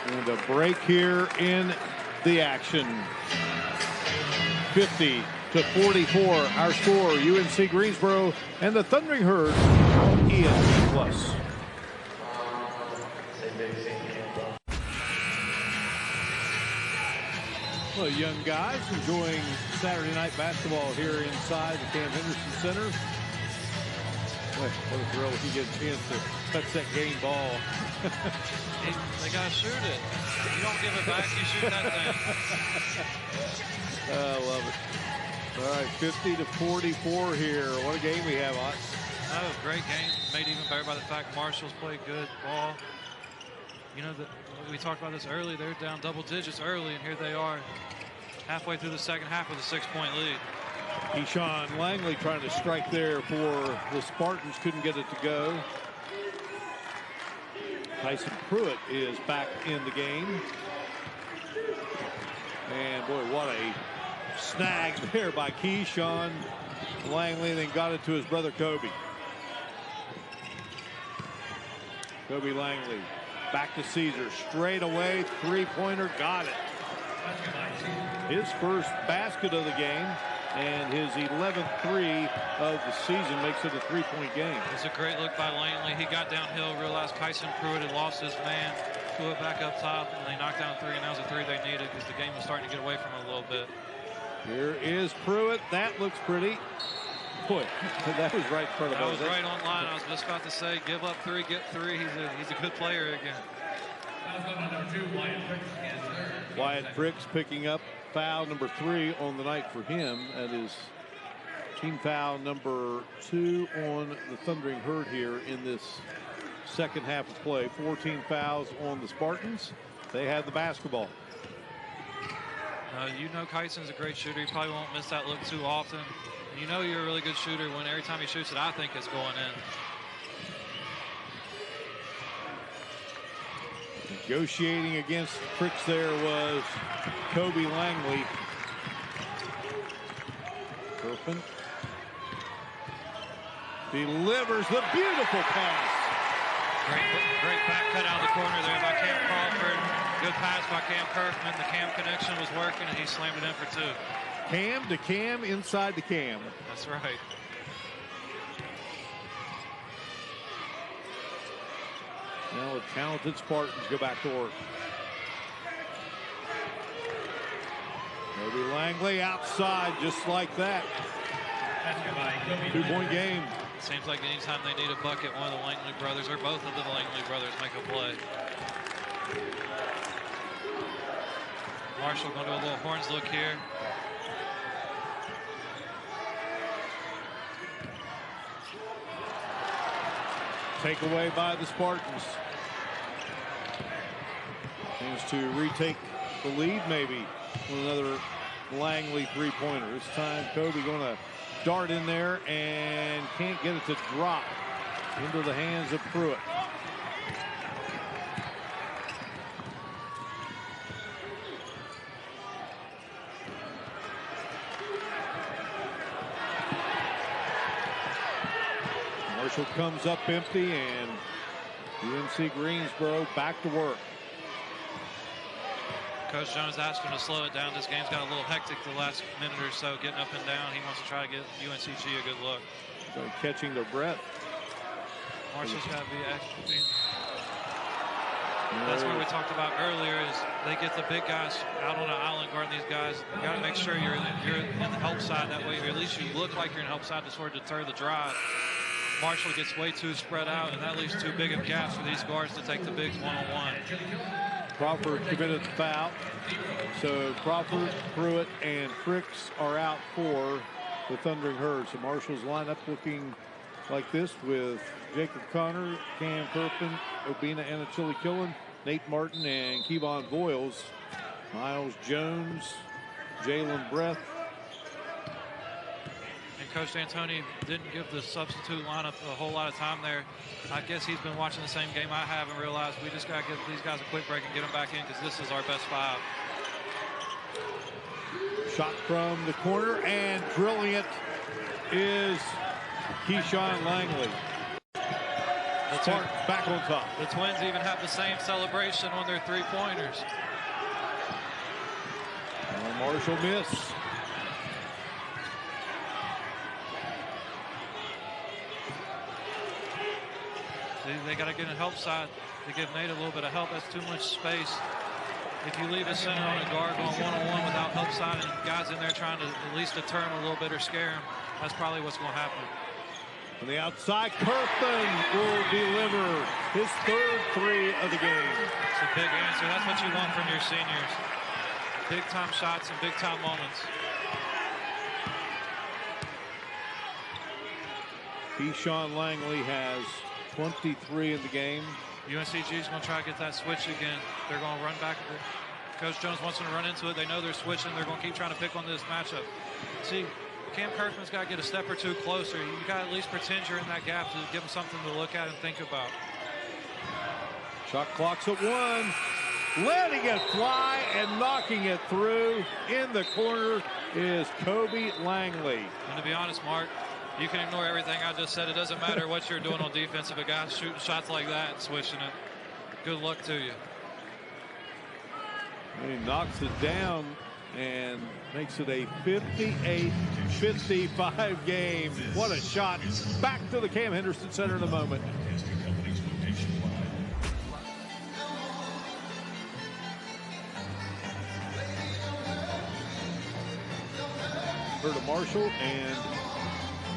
And a break here in the action. 50-44, our score. UNC Greensboro and the Thundering Herd on ESPN+. Well, young guys enjoying Saturday night basketball here inside the Cam Henderson Center. What a thrill if you get a chance to touch that game ball. They got to shoot it. You don't give it back, you shoot that thing. I love it. All right, 50-44 here. What a game we have, Ott. That was a great game. Made even better by the fact Marshall's played good ball. You know, we talked about this early. They're down double digits early, and here they are halfway through the second half with a 6-point lead. Keyshawn Langley trying to strike there for the Spartans. Couldn't get it to go. Tyson Pruitt is back in the game. And boy, what a snag there by Keyshawn Langley, then got it to his brother Kobe. Kobe Langley back to Caesar, straight away, three-pointer, got it. His first basket of the game and his 11th three of the season makes it a three-point game. It's a great look by Langley. He got downhill, realized Tyson Pruitt had lost his man, threw it back up top, and they knocked down three, and that was a three they needed because the game was starting to get away from him a little bit. Here is Pruitt. That looks pretty. Boy, that was right in front of us. That was right on line. I was just about to say, give up three, get three. He's a good player again. Wyatt Pricks picking up foul number 3 on the night for him. That is team foul number 2 on the Thundering Herd here in this second half of play. 14 fouls on the Spartans. They have the basketball. You know Kyson's a great shooter. He probably won't miss that look too often. You know you're a really good shooter when every time he shoots it, I think it's going in. Negotiating against Pricks there was Kobe Langley. Curfman delivers the beautiful pass. Great back cut out of the corner there by Cam Crawford. Good pass by Cam Curfman. The Cam connection was working, and he slammed it in for 2. Cam to Cam, inside the Cam. That's right. Now the talented Spartans go back to work. Kobe Langley outside just like that. 2-point game. Seems like anytime they need a bucket, one of the Langley brothers or both of the Langley brothers make a play. Marshall going to do a little horns look here. Takeaway by the Spartans. Chance to retake the lead maybe with another Langley three-pointer. This time Kobe going to dart in there and can't get it to drop into the hands of Pruitt. Marshall comes up empty, and UNC Greensboro back to work. Coach Jones asked him to slow it down. This game's got a little hectic the last minute or so, getting up and down. He wants to try to get UNCG a good look. So catching their breath. Marshall's got to be extra. That's what we talked about earlier, is they get the big guys out on an island guarding these guys. You got to make sure you're in the help side. That way, or at least you look like you're in help side to sort of deter the drive. Marshall gets way too spread out, and that leaves too big of gaps for these guards to take the bigs one-on-one. Crawford committed the foul. So Crawford, Pruitt, and Pricks are out for the Thundering Herd. So Marshall's lineup looking like this with Jacob Connor, Cam Curfman, Obina Anachili-Killen, Nate Martin, and Kevon Boyles. Miles Jones, Jalen Breath. And Coach D'Antoni didn't give the substitute lineup a whole lot of time there. I guess he's been watching the same game I have and realized we just got to give these guys a quick break and get them back in, because this is our best 5. Shot from the corner, and drilling it is Keyshawn Langley. Spartans back on top. The Twins even have the same celebration on their three-pointers. Marshall miss. They got to get in help side to give Nate a little bit of help. That's too much space. If you leave a center on a guard going one-on-one without help side and guys in there trying to at least deter him a little bit or scare him, that's probably what's going to happen. On the outside, Curfman will deliver his 3rd three of the game. It's a big answer. That's what you want from your seniors. Big-time shots and big-time moments. Keyshawn Langley has 23 in the game. UNCG is going to try to get that switch again. They're going to run back. Coach Jones wants them to run into it. They know they're switching. They're going to keep trying to pick on this matchup. See, Cam Curfman's got to get a step or two closer. You got to at least pretend you're in that gap to give him something to look at and think about. Shot clock's at 1. Letting it fly and knocking it through in the corner is Kobe Langley. And to be honest, Mark, you can ignore everything I just said. It doesn't matter what you're doing on defense if a guy's shooting shots like that and switching it. Good luck to you. And he knocks it down and makes it a 58-55 game. What a shot. Back to the Cam Henderson Center in a moment. To Marshall and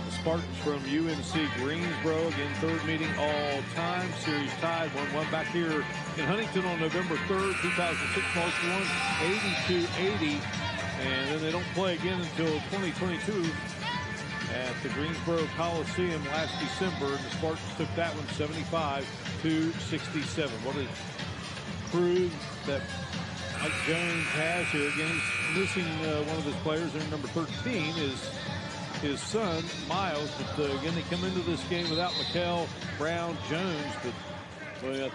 the Spartans from UNC Greensboro. Again, third meeting all time. Series tied 1-1 back here in Huntington on November 3rd, 2006. Marshall won 82-80. And then they don't play again until 2022 at the Greensboro Coliseum last December. And the Spartans took that one 75-67. What a crew that Mike Jones has here. Again, he's missing one of his players there. Number 13 is his son, Miles. But again, they come into this game without McHale, Brown, Jones. But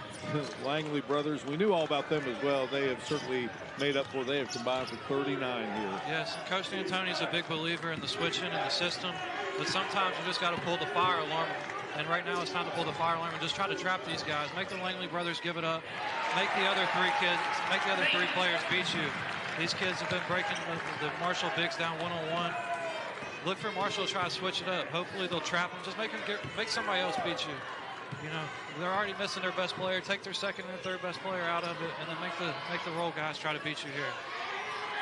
Langley brothers, we knew all about them as well. They have certainly made up for. They have combined for 39 here. Yes, Coach D'Antoni's a big believer in the switching and the system. But sometimes you just got to pull the fire alarm. And right now it's time to pull the fire alarm and just try to trap these guys. Make the Langley brothers give it up. Make the other three players beat you. These kids have been breaking the Marshall bigs down one-on-one. Look for Marshall to try to switch it up. Hopefully they'll trap them. Just make somebody else beat you. You know, they're already missing their best player. Take their second and third best player out of it, and then make the role guys try to beat you here.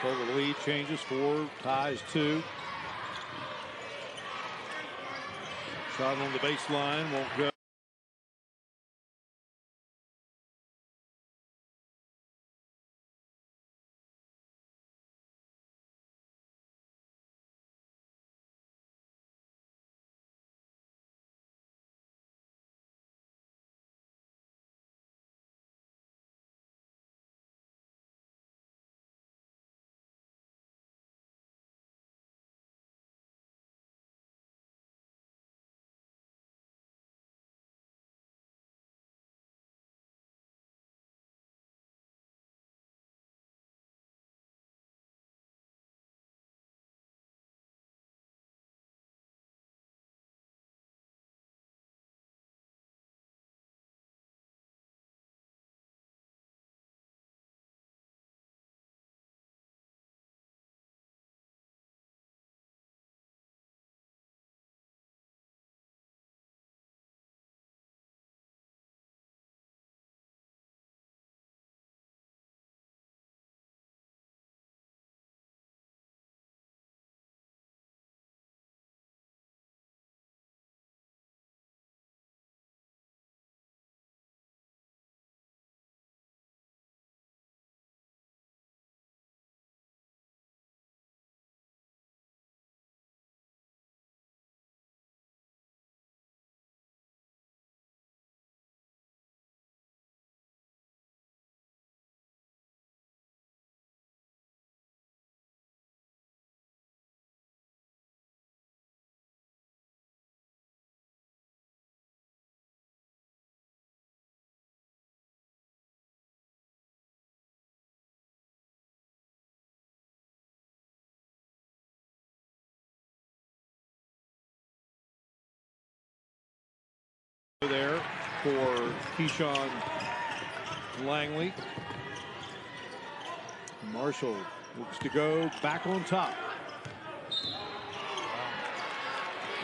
So the lead changes 4, ties 2. Shot on the baseline, won't go. There for Keyshawn Langley. Marshall looks to go back on top.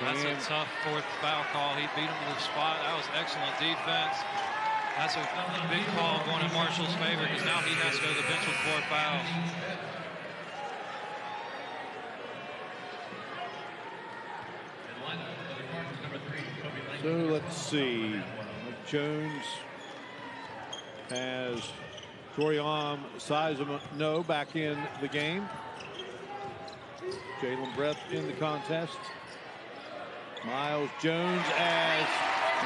That's a tough fourth foul call. He beat him to the spot. That was excellent defense. That's a big call going in Marshall's favor because now he has to go to the bench with 4 fouls. So let's see. Jones has Toriam Sizemore back in the game. Jalen Breath in the contest. Miles Jones as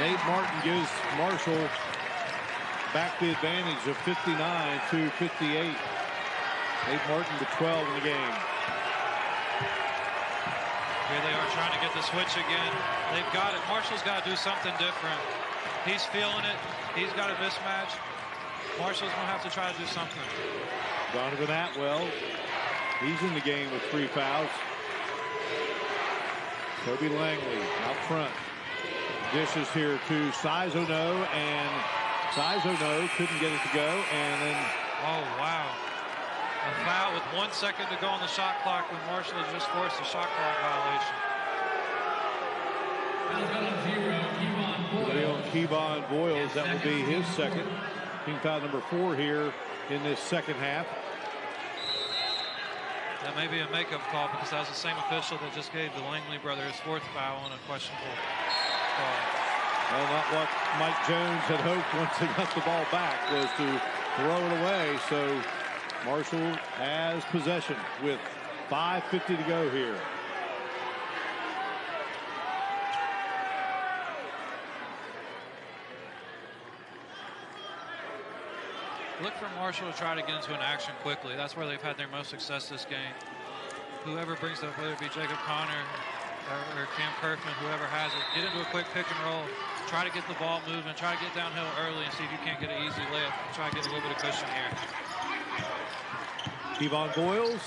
Nate Martin gives Marshall back the advantage of 59-58. Nate Martin to 12 in the game. Here they are trying to get the switch again. They've got it. Marshall's got to do something different. He's feeling it. He's got a mismatch. Marshall's going to have to try to do something. Donovan Atwell, he's in the game with 3 fouls. Toby Langley out front. Dishes here to Sizono, and Sizono couldn't get it to go, and then... Oh, wow. A foul with 1 second to go on the shot clock when Marshall has just forced a shot clock violation. Kevon Boyles, that will be his second. Team foul number 4 here in this second half. That may be a makeup call because that was the same official that just gave the Langley brothers 4th foul on a questionable call. Well, not what Mike Jones had hoped once they got the ball back was to throw it away. So Marshall has possession with 5:50 to go here. Look for Marshall to try to get into an action quickly. That's where they've had their most success this game. Whoever brings it up, whether it be Jacob Connor or Cam Curfman, whoever has it, get into a quick pick and roll. Try to get the ball moving. Try to get downhill early and see if you can't get an easy layup. Try to get a little bit of cushion here. Kevon Boyles.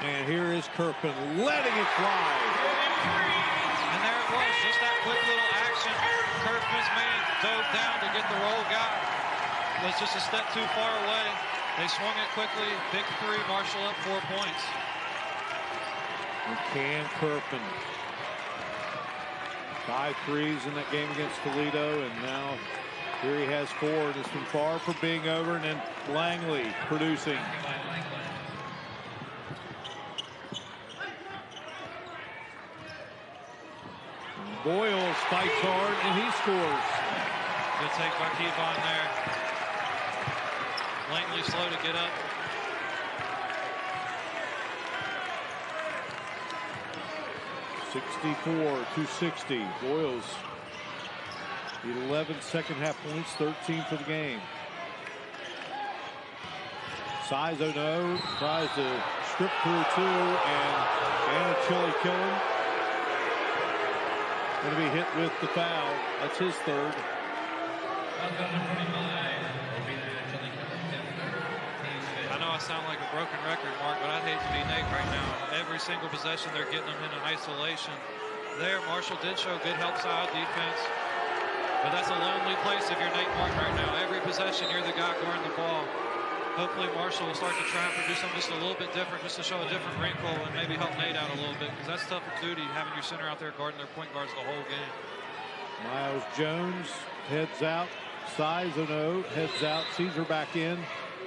And here is Curfman letting it fly. And there it was, just that quick little action. Curfman's man dove down to get the roll guy. Was just a step too far away. They swung it quickly. Big 3, Marshall up 4 points. And Cam Curfman. 5 threes in that game against Toledo, and now here he has 4, and it's been far from being over, and then Langley producing. Boyles fights hard, and he scores. Good take by Kevon there. Langley slow to get up. (64-60). Boyles, 11 second half points, 13 for the game. Sizono tries to strip through 2, and Anna Chili Killen going to be hit with the foul. That's his 3rd. I know I sound like a broken record, Mark, but I'd hate to be Nate right now. Every single possession, they're getting them in an isolation. There, Marshall did show good help side defense, but that's a lonely place if you're Nate Martin right now. Every possession, you're the guy guarding the ball. Hopefully Marshall will start to trap or do something just a little bit different, just to show a different wrinkle and maybe help Nate out a little bit, because that's tough duty, having your center out there guarding their point guards the whole game. Miles Jones heads out. Sizono heads out. Caesar back in.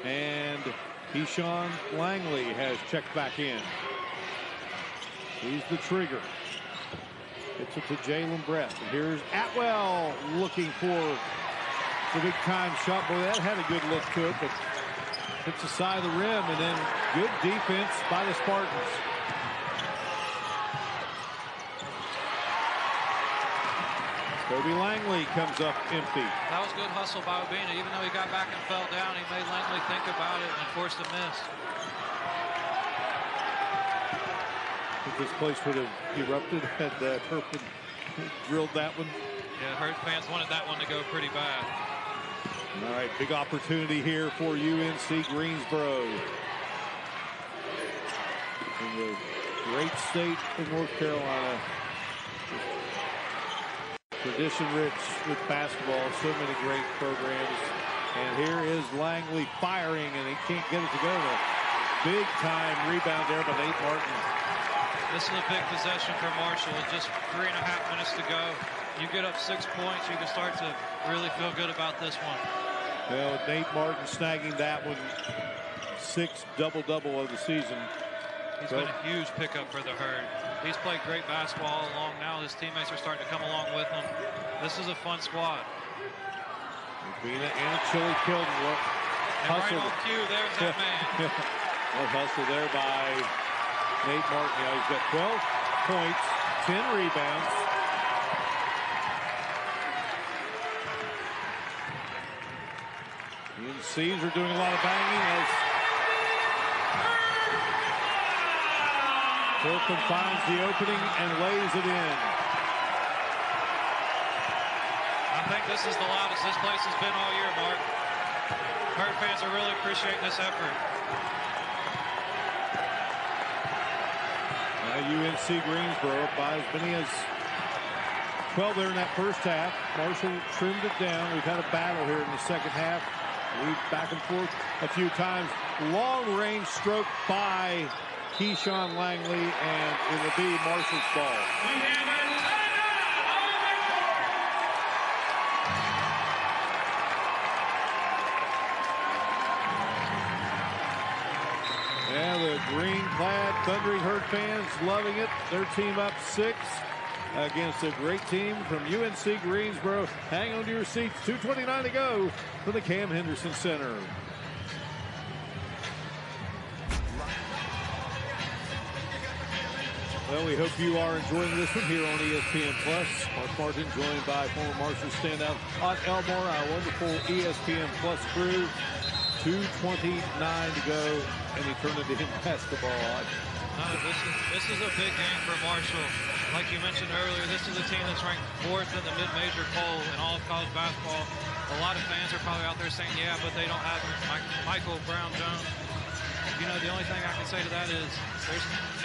And Keyshawn Langley has checked back in. He's the trigger. Gets it to Jalen Brett. And here's Atwell looking for the big time shot. Boy, that had a good look to it, but hits the side of the rim, and then good defense by the Spartans. Toby Langley comes up empty. That was good hustle by Obina. Even though he got back and fell down, he made Langley think about it and forced a miss. I think this place would have erupted had Curfman drilled that one. Yeah, Herd fans wanted that one to go pretty bad. All right, big opportunity here for UNC Greensboro. In the great state of North Carolina. Tradition-rich with basketball, so many great programs. And here is Langley firing, and he can't get it to go. A big-time rebound there by Nate Martin. This is a big possession for Marshall with just 3.5 minutes to go. You get up 6 points, you can start to really feel good about this one. Well, Nate Martin snagging that one, 6th double-double of the season. He's been a huge pickup for the Herd. He's played great basketball all along now. His teammates are starting to come along with him. This is a fun squad. Bina and Chili Kilden. And right on cue, there's that man. What hustle there by Nate Martin. Now he's got 12 points, 10 rebounds. UNC's are doing a lot of banging as Curfman finds the opening and lays it in. I think this is the loudest this place has been all year, Mark. Herd fans are really appreciating this effort. UNC Greensboro up by as many as 12 there in that first half. Marshall trimmed it down. We've had a battle here in the second half. We've back and forth a few times. Long range stroke by Keyshawn Langley, and it will be Marshall's ball. Yeah, the green-clad Thundering Herd fans loving it. Their team up 6 against a great team from UNC Greensboro. Hang on to your seats. 2:29 to go from the Cam Henderson Center. Well, we hope you are enjoying this one here on ESPN Plus. Mark Martin joined by former Marshall standout Ott Elmore, our wonderful ESPN Plus crew. 2:29 to go, and he turned it into basketball. This is a big game for Marshall. Like you mentioned earlier, this is a team that's ranked 4th in the mid-major poll in all of college basketball. A lot of fans are probably out there saying, yeah, but they don't have Michael Brown-Jones. You know, the only thing I can say to that is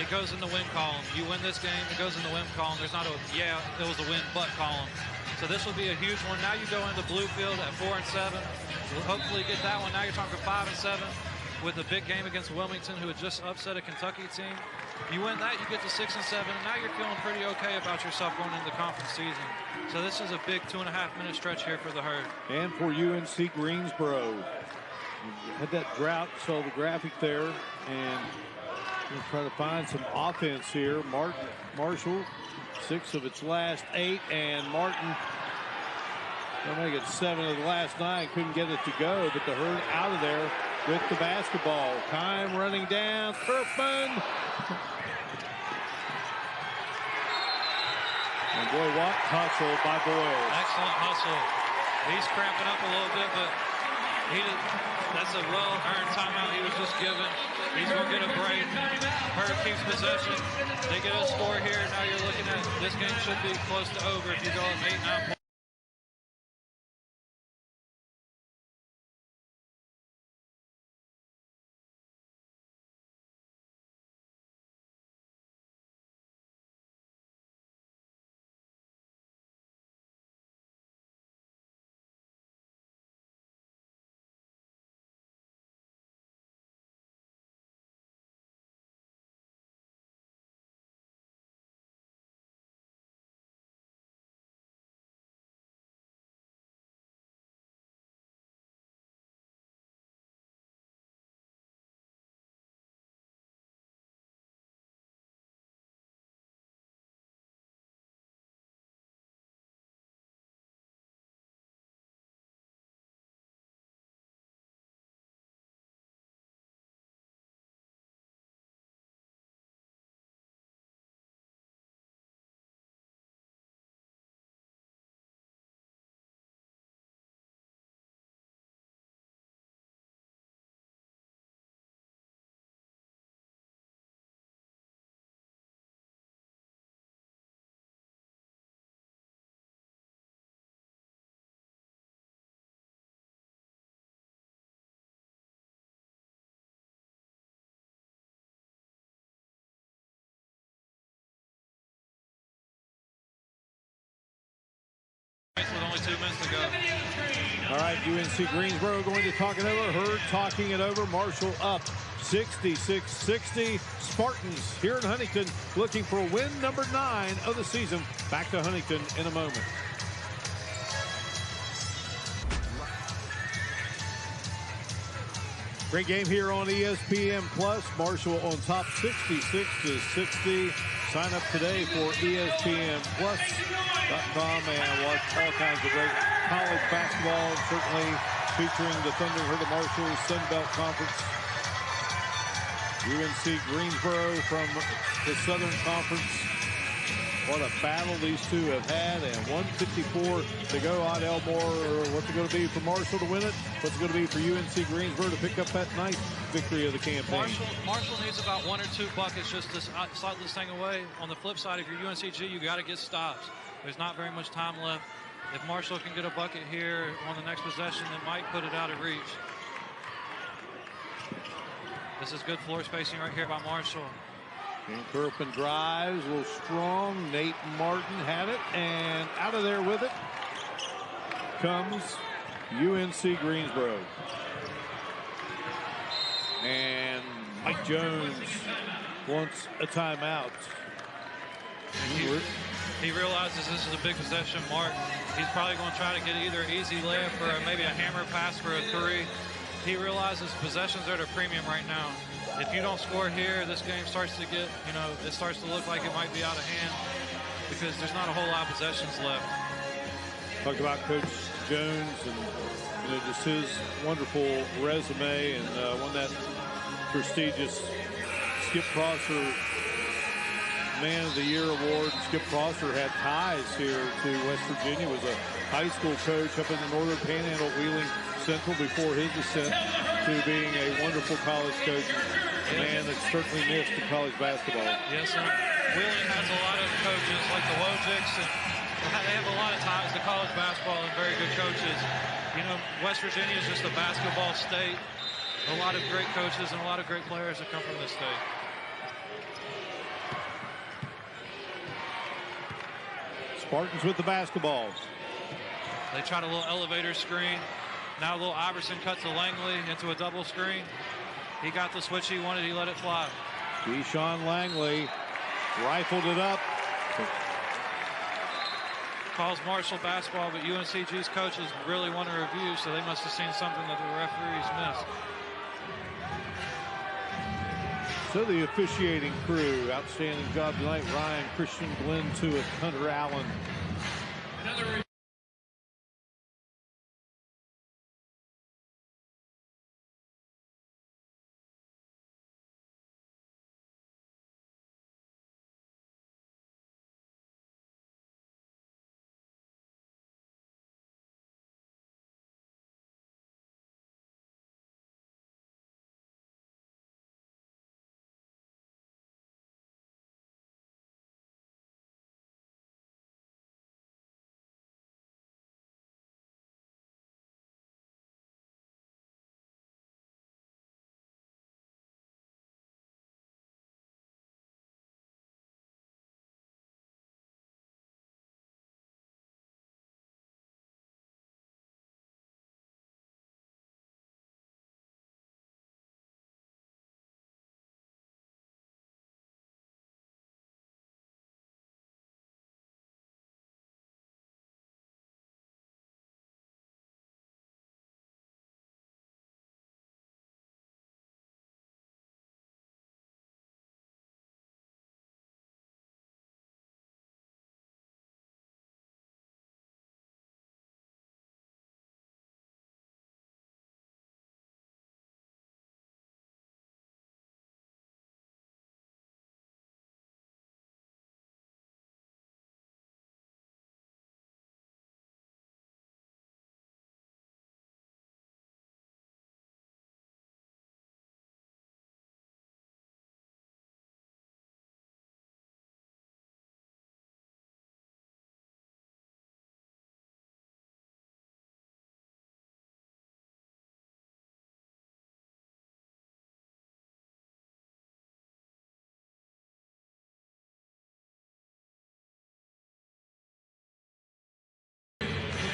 it goes in the win column. You win this game, it goes in the win column. There's not a, yeah, it was a win, but column. So this will be a huge one. Now you go into Bluefield at 4-7. We'll hopefully get that one. Now you're talking 5-7 with a big game against Wilmington, who had just upset a Kentucky team. You win that, you get to 6-7, and now you're feeling pretty okay about yourself going into the conference season. So this is a big 2.5-minute stretch here for the Herd. And for UNC Greensboro. You had that drought, saw the graphic there, and we'll try to find some offense here. Marshall, 6 of its last 8, and Martin, they'll make it 7 of the last 9. Couldn't get it to go, but the Herd out of there with the basketball. Time running down. Curfman. And boy, what hustle by Boyle. Excellent hustle. He's cramping up a little bit, but that's a well-earned timeout he was just given. He's going to get a break. Herd keeps possession. They get a score here. Now you're looking at this game should be close to over if you go up 8-9 points. With only 2 minutes to go. All right, UNC Greensboro going to talk it over. Herd talking it over. Marshall up 66-60. Spartans here in Huntington looking for win number 9 of the season. Back to Huntington in a moment. Great game here on ESPN Plus. Marshall on top 66-60. Sign up today for ESPNplus.com and watch all kinds of great college basketball, certainly featuring the Thunder Herd of Marshall Sun Belt Conference. UNC Greensboro from the Southern Conference. What a battle these two have had, and 1:54 to go. Ott Elmore, what's it going to be for Marshall to win it? What's it going to be for UNC Greensboro to pick up that ninth victory of the campaign? Marshall needs about 1 or 2 buckets just to slide this thing away. On the flip side, if you're UNCG, you got to get stops. There's not very much time left. If Marshall can get a bucket here on the next possession, it might put it out of reach. This is good floor spacing right here by Marshall. And Curfman drives, a little strong. Nate Martin had it, and out of there with it comes UNC Greensboro. And Mike Jones wants a timeout. He realizes this is a big possession mark. He's probably going to try to get either an easy layup or maybe a hammer pass for a three. He realizes possessions are at a premium right now. If you don't score here, this game starts to get, it starts to look like it might be out of hand because there's not a whole lot of possessions left. Talk about Coach Jones and just his wonderful resume, and won that prestigious Skip Prosser Man of the Year award. Skip Prosser had ties here to West Virginia, was a high school coach up in the Northern Panhandle at Wheeling Central before his ascent to being a wonderful college coach. A man that's certainly missed in college basketball. Yes, and Wheeling has a lot of coaches like the Wojcicks, and they have a lot of ties to college basketball and very good coaches. West Virginia is just a basketball state. A lot of great coaches and a lot of great players that come from this state. Spartans with the basketball. They tried a little elevator screen. Now a little Iverson cut to Langley into a double screen. He got the switch he wanted. He let it fly. Deshaun Langley rifled it up. Calls Marshall basketball, but UNCG's coaches really want a review, so they must have seen something that the referees missed. So the officiating crew, outstanding job tonight. Ryan, Christian, Glenn Tuitt, Hunter Allen.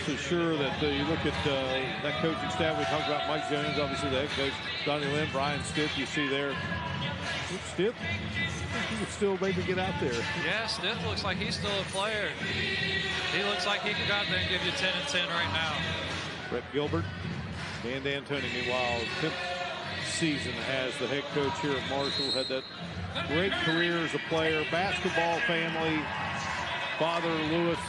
So sure that you look at that coaching staff. We talked about Mike Jones, obviously the head coach, Donnie Lynn, Brian Stiff. You see there, Stiff, he would still maybe get out there. Yeah, Stiff looks like he's still a player. He looks like he could go out there and give you 10 and 10 right now. Brett Gilbert, Dan D'Antoni, meanwhile, 10th season as the head coach here at Marshall. Had that great career as a player, basketball family. Father Lewis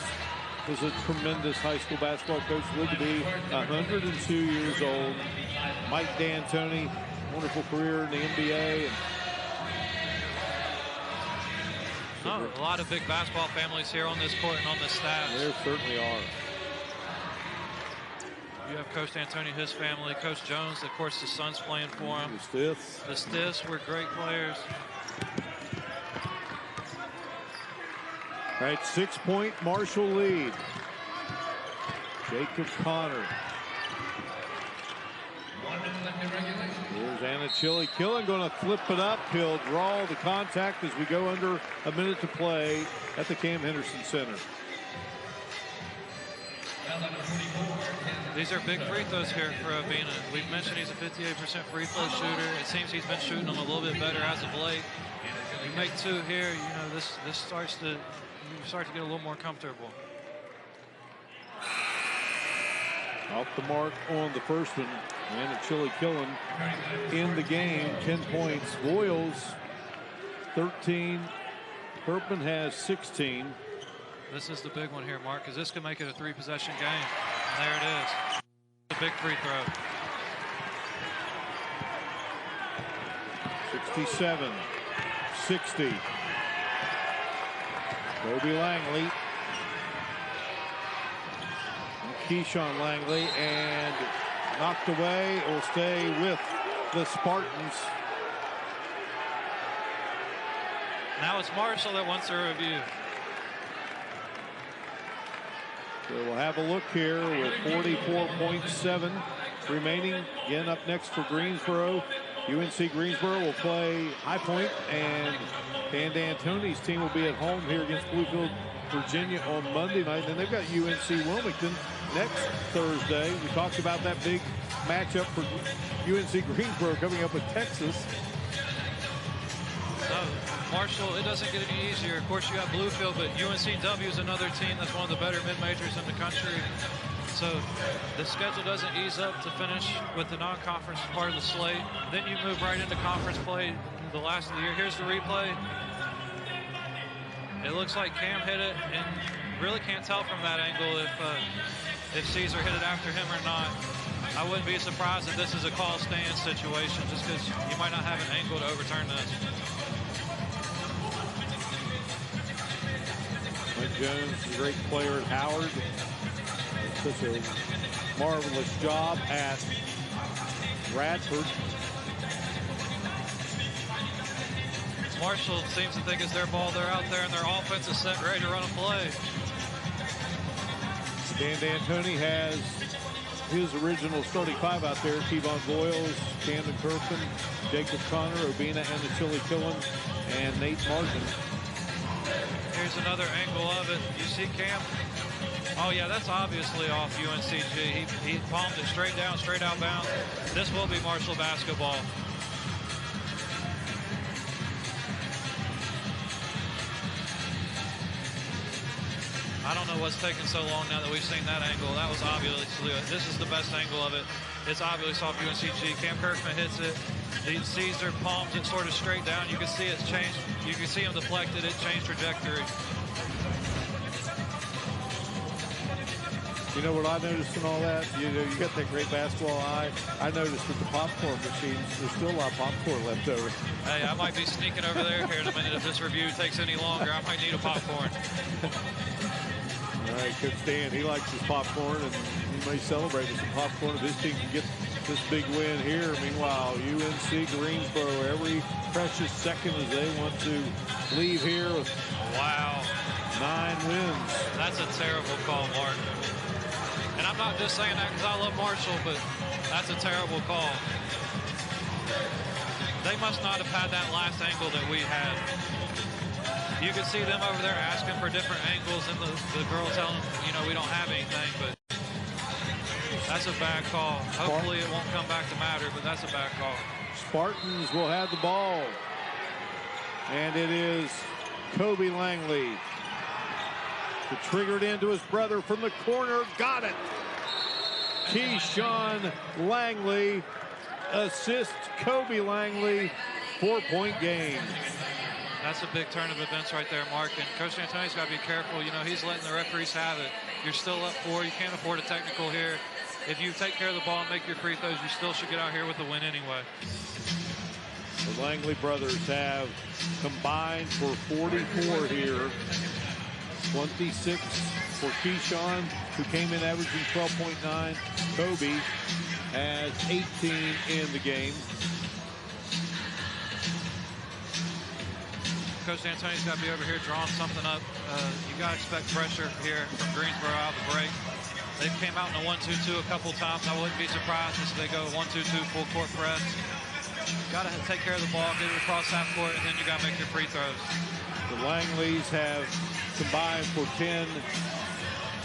was a tremendous high school basketball coach, lived to be 102 years old. Mike D'Antoni, wonderful career in the NBA. A lot of big basketball families here on this court and on this staff. There certainly are. You have Coach D'Antoni, his family, Coach Jones, of course, the son's playing for him. The Stiffs. The Stiffs were great players. All right, 6-point Marshall lead. Jacob Connor. Here's Anachili Killen going to flip it up. He'll draw the contact as we go under a minute to play at the Cam Henderson Center. These are big free throws here for Obina. We've mentioned he's a 58% free throw shooter. It seems he's been shooting them a little bit better as of late. You make two here, you know, this starts to get a little more comfortable. Off the mark on the first one. Anachili Killen in the game, 10 points. Voiles 13. Curfman has 16. This is the big one here, Mark, because this could make it a 3-possession game. And there it is. The big free throw. 67, 60. Kobe Langley. Keyshawn Langley, and knocked away. Will stay with the Spartans. Now it's Marshall that wants a review. So we'll have a look here with 44.7 remaining. Again, up next for Greensboro. UNC Greensboro will play High Point, and Dan D'Antoni's team will be at home here against Bluefield, Virginia on Monday night. And then they've got UNC Wilmington next Thursday. We talked about that big matchup for UNC Greensboro coming up with Texas. Marshall, it doesn't get any easier. Of course, you got Bluefield, but UNCW is another team that's one of the better mid-majors in the country. So the schedule doesn't ease up to finish with the non-conference part of the slate. Then you move right into conference play the last of the year. Here's the replay. It looks like Cam hit it, and really can't tell from that angle if Caesar hit it after him or not. I wouldn't be surprised if this is a call stand situation, just because you might not have an angle to overturn this. Mike Jones, a great player at Howard. Such a marvelous job at Radford. Marshall seems to think it's their ball. They're out there and their offense is set, ready to run a play. Dan D'Antoni has his original starting five out there. Kevon Voiles, Camden Curfman, Jacob Connor, Obina Anachili Killen, and Nate Martin. Here's another angle of it. You see Cam? Oh, yeah, that's obviously off UNCG. He palmed it straight down, straight out bounds. This will be Marshall basketball. I don't know what's taking so long now that we've seen that angle. That was obviously, this is the best angle of it. It's obviously off UNCG. Cam Curfman hits it. Caesar palms it sort of straight down. You can see it's changed. You can see him deflected. It changed trajectory. You know what I noticed in all that? You know, you got that great basketball eye. I noticed with the popcorn machines, there's still a lot of popcorn left over. Hey, I might be sneaking over there here in a minute. If this review takes any longer, I might need a popcorn. All right, Coach Dan, he likes his popcorn, and he may celebrate with some popcorn if his team can get this big win here. Meanwhile, UNC Greensboro, every precious second as they want to leave here with 9 wins. That's a terrible call, Mark. And I'm not just saying that because I love Marshall, but that's a terrible call. They must not have had that last angle that we had. You can see them over there asking for different angles, and the girl telling them, you know, we don't have anything, but that's a bad call. Hopefully it won't come back to matter, but that's a bad call. Spartans will have the ball. And it is Kobe Langley. He triggered into his brother from the corner. Got it. Keyshawn Langley assists Kobe Langley. 4-point game. That's a big turn of events right there, Mark. And Coach D'Antoni's got to be careful. You know, he's letting the referees have it. You're still up 4. You can't afford a technical here. If you take care of the ball and make your free throws, you still should get out here with a win anyway. The Langley brothers have combined for 44 here. 26 for Keyshawn, who came in averaging 12.9. Kobe has 18 in the game. Coach D'Antoni's got to be over here drawing something up. You got to expect pressure here from Greensboro out of the break. They've came out in a 1-2-2 a couple times. I wouldn't be surprised if they go 1-2-2 full court press. Got to take care of the ball, get it across half court, and then you got to make your free throws. The Langleys have combined for 10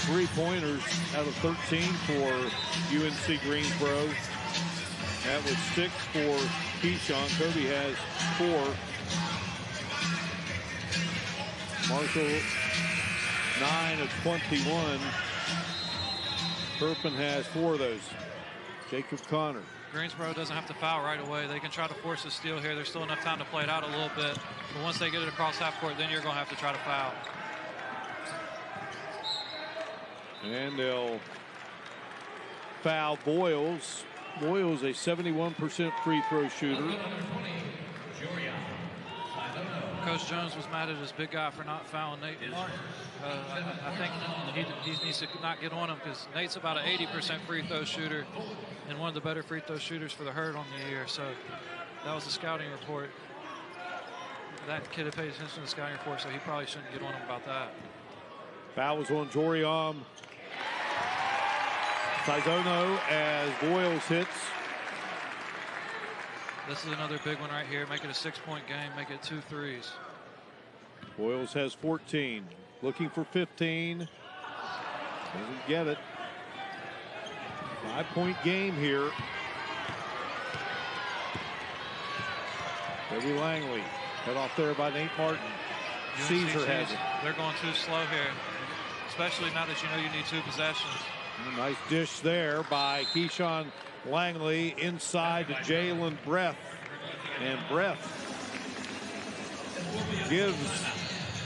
3-pointers out of 13 for UNC Greensboro. That was 6 for Keyshawn. Kobe has 4. Marshall 9 of 21. Curfman has 4 of those. Jacob Connor. Greensboro doesn't have to foul right away. They can try to force a steal here. There's still enough time to play it out a little bit. But once they get it across half court, then you're going to have to try to foul. And they'll foul Boyles. Boyles, a 71% free throw shooter. Coach Jones was mad at his big guy for not fouling Nate Martin. I think he needs to not get on him because Nate's about an 80% free throw shooter and one of the better free throw shooters for the Herd on the year. So that was a scouting report. That kid had paid attention to the scouting report, so he probably shouldn't get on him about that. Foul was on Joriam. Saizono as Boyles hits. This is another big one right here. Make it a 6-point game. Make it 2 threes. Boyles has 14. Looking for 15. Doesn't get it. 5-point game here. Kobe Langley. Cut off there by Nate Martin. Caesar has it. They're going too slow here, especially now that you know you need 2 possessions. A nice dish there by Keyshawn Langley inside to Jalen Breath. And Breath gives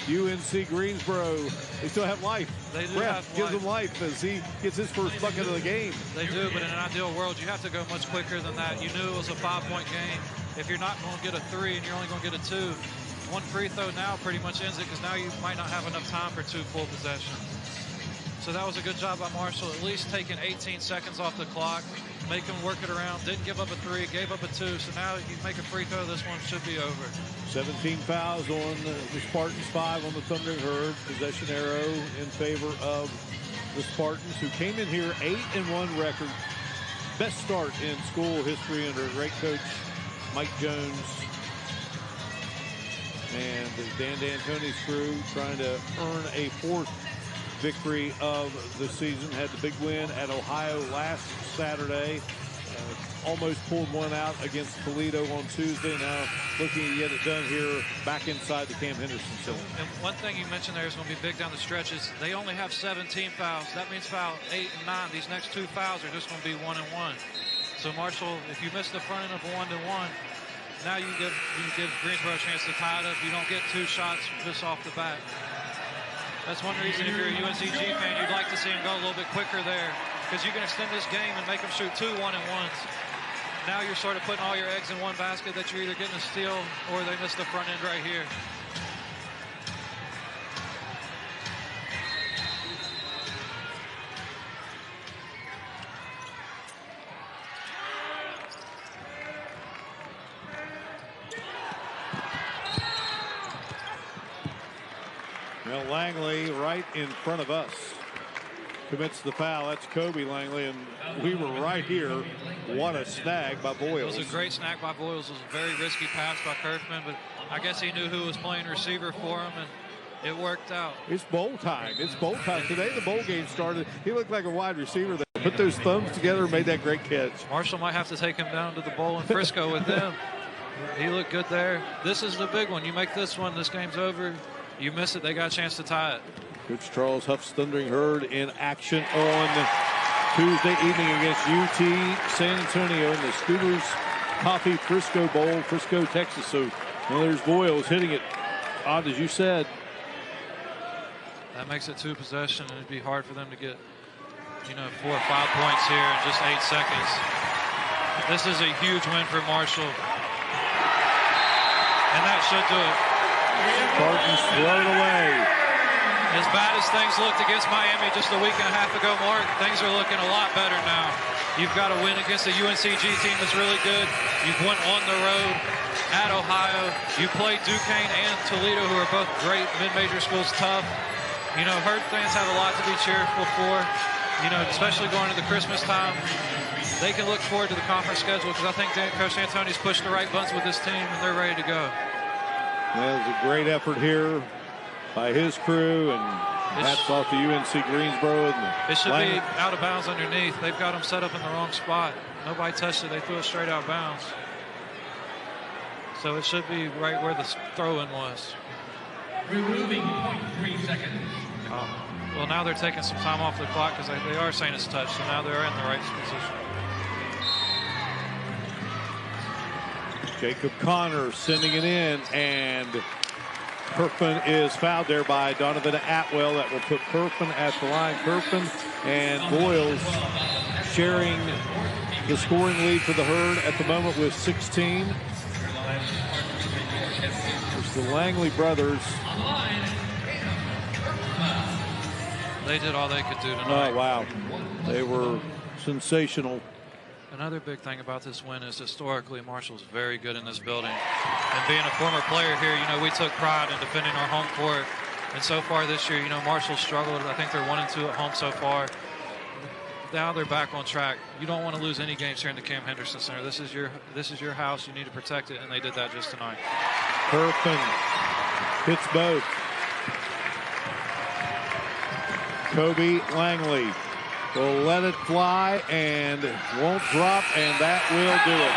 UNC Greensboro, they still have life. They do Breath have gives life. them life as he gets his first bucket of the game. They do, but in an ideal world, you have to go much quicker than that. You knew it was a 5-point game. If you're not going to get a 3 and you're only going to get a 2, one free throw now pretty much ends it because now you might not have enough time for 2 full possessions. So that was a good job by Marshall, at least taking 18 seconds off the clock, make him work it around, didn't give up a 3, gave up a 2, so now you make a free throw, this one should be over. 17 fouls on the Spartans, 5 on the Thundering Herd. Possession arrow in favor of the Spartans, who came in here 8-1 record. Best start in school history under great coach Mike Jones. And Dan D'Antoni's crew trying to earn a 4th victory of the season. Had the big win at Ohio last Saturday. Almost pulled one out against Toledo on Tuesday. Now looking to get it done here back inside the Cam Henderson Center. And one thing you mentioned there is going to be big down the stretches. They only have 17 fouls. That means foul 8 and 9. These next 2 fouls are just going to be 1 and 1. So Marshall, if you miss the front end of a 1-1, now you give Greensboro a chance to tie it up. You don't get 2 shots just off the bat. That's one reason if you're a UNCG fan, you'd like to see him go a little bit quicker there because you can extend this game and make them shoot 2 1-and-1s. Now you're sort of putting all your eggs in one basket that you're either getting a steal or they miss the front end right here. Well, Langley right in front of us commits the foul. That's Kobe Langley, and we were right here. What a snag by Boyles. It was a great snag by Boyles. It was a very risky pass by Curfman, but I guess he knew who was playing receiver for him, and it worked out. It's bowl time. It's bowl time. Today the bowl game started. He looked like a wide receiver that put those thumbs together and made that great catch. Marshall might have to take him down to the bowl in Frisco with them. He looked good there. This is the big one. You make this one, this game's over. You miss it, they got a chance to tie it. Coach Charles Huff's Thundering Herd in action on Tuesday evening against UT San Antonio in the Scooters Coffee Frisco Bowl, Frisco, Texas. So now there's Boyles hitting it. Odd as you said. That makes it 2 possession, and it'd be hard for them to get, 4 or 5 points here in just 8 seconds. This is a huge win for Marshall. And that should do it. Spartans throw it away. As bad as things looked against Miami just a week and a half ago, Mark, things are looking a lot better now. You've got a win against a UNCG team that's really good. You've won on the road at Ohio. You played Duquesne and Toledo, who are both great mid-major schools, tough. Herd fans have a lot to be cheerful for. you know, especially going into the Christmas time, they can look forward to the conference schedule because I think Coach Antoni's pushed the right buttons with this team and they're ready to go. Well, it was a great effort here by his crew, and hats off to UNC Greensboro. And it should be out of bounds underneath. They've got them set up in the wrong spot. Nobody touched it. They threw it straight out of bounds. So it should be right where the throw-in was. Removing 0.3 seconds. Well, now they're taking some time off the clock because they are saying it's touched, so now they're in the right position. Jacob Connor sending it in, and Curfman is fouled there by Donovan Atwell. That will put Curfman at the line. Curfman and Boyles sharing the scoring lead for the Herd at the moment with 16. It's the Langley brothers. They did all they could do tonight. Oh, wow. They were sensational. Another big thing about this win is historically Marshall's very good in this building. And being a former player here, you know, we took pride in defending our home court. And so far this year, you know, Marshall struggled. I think they're 1-2 at home so far. Now they're back on track. You don't want to lose any games here in the Cam Henderson Center. This is your house. You need to protect it, and they did that just tonight. Curfman hits both. Kobe Langley will let it fly and won't drop, and that will do it.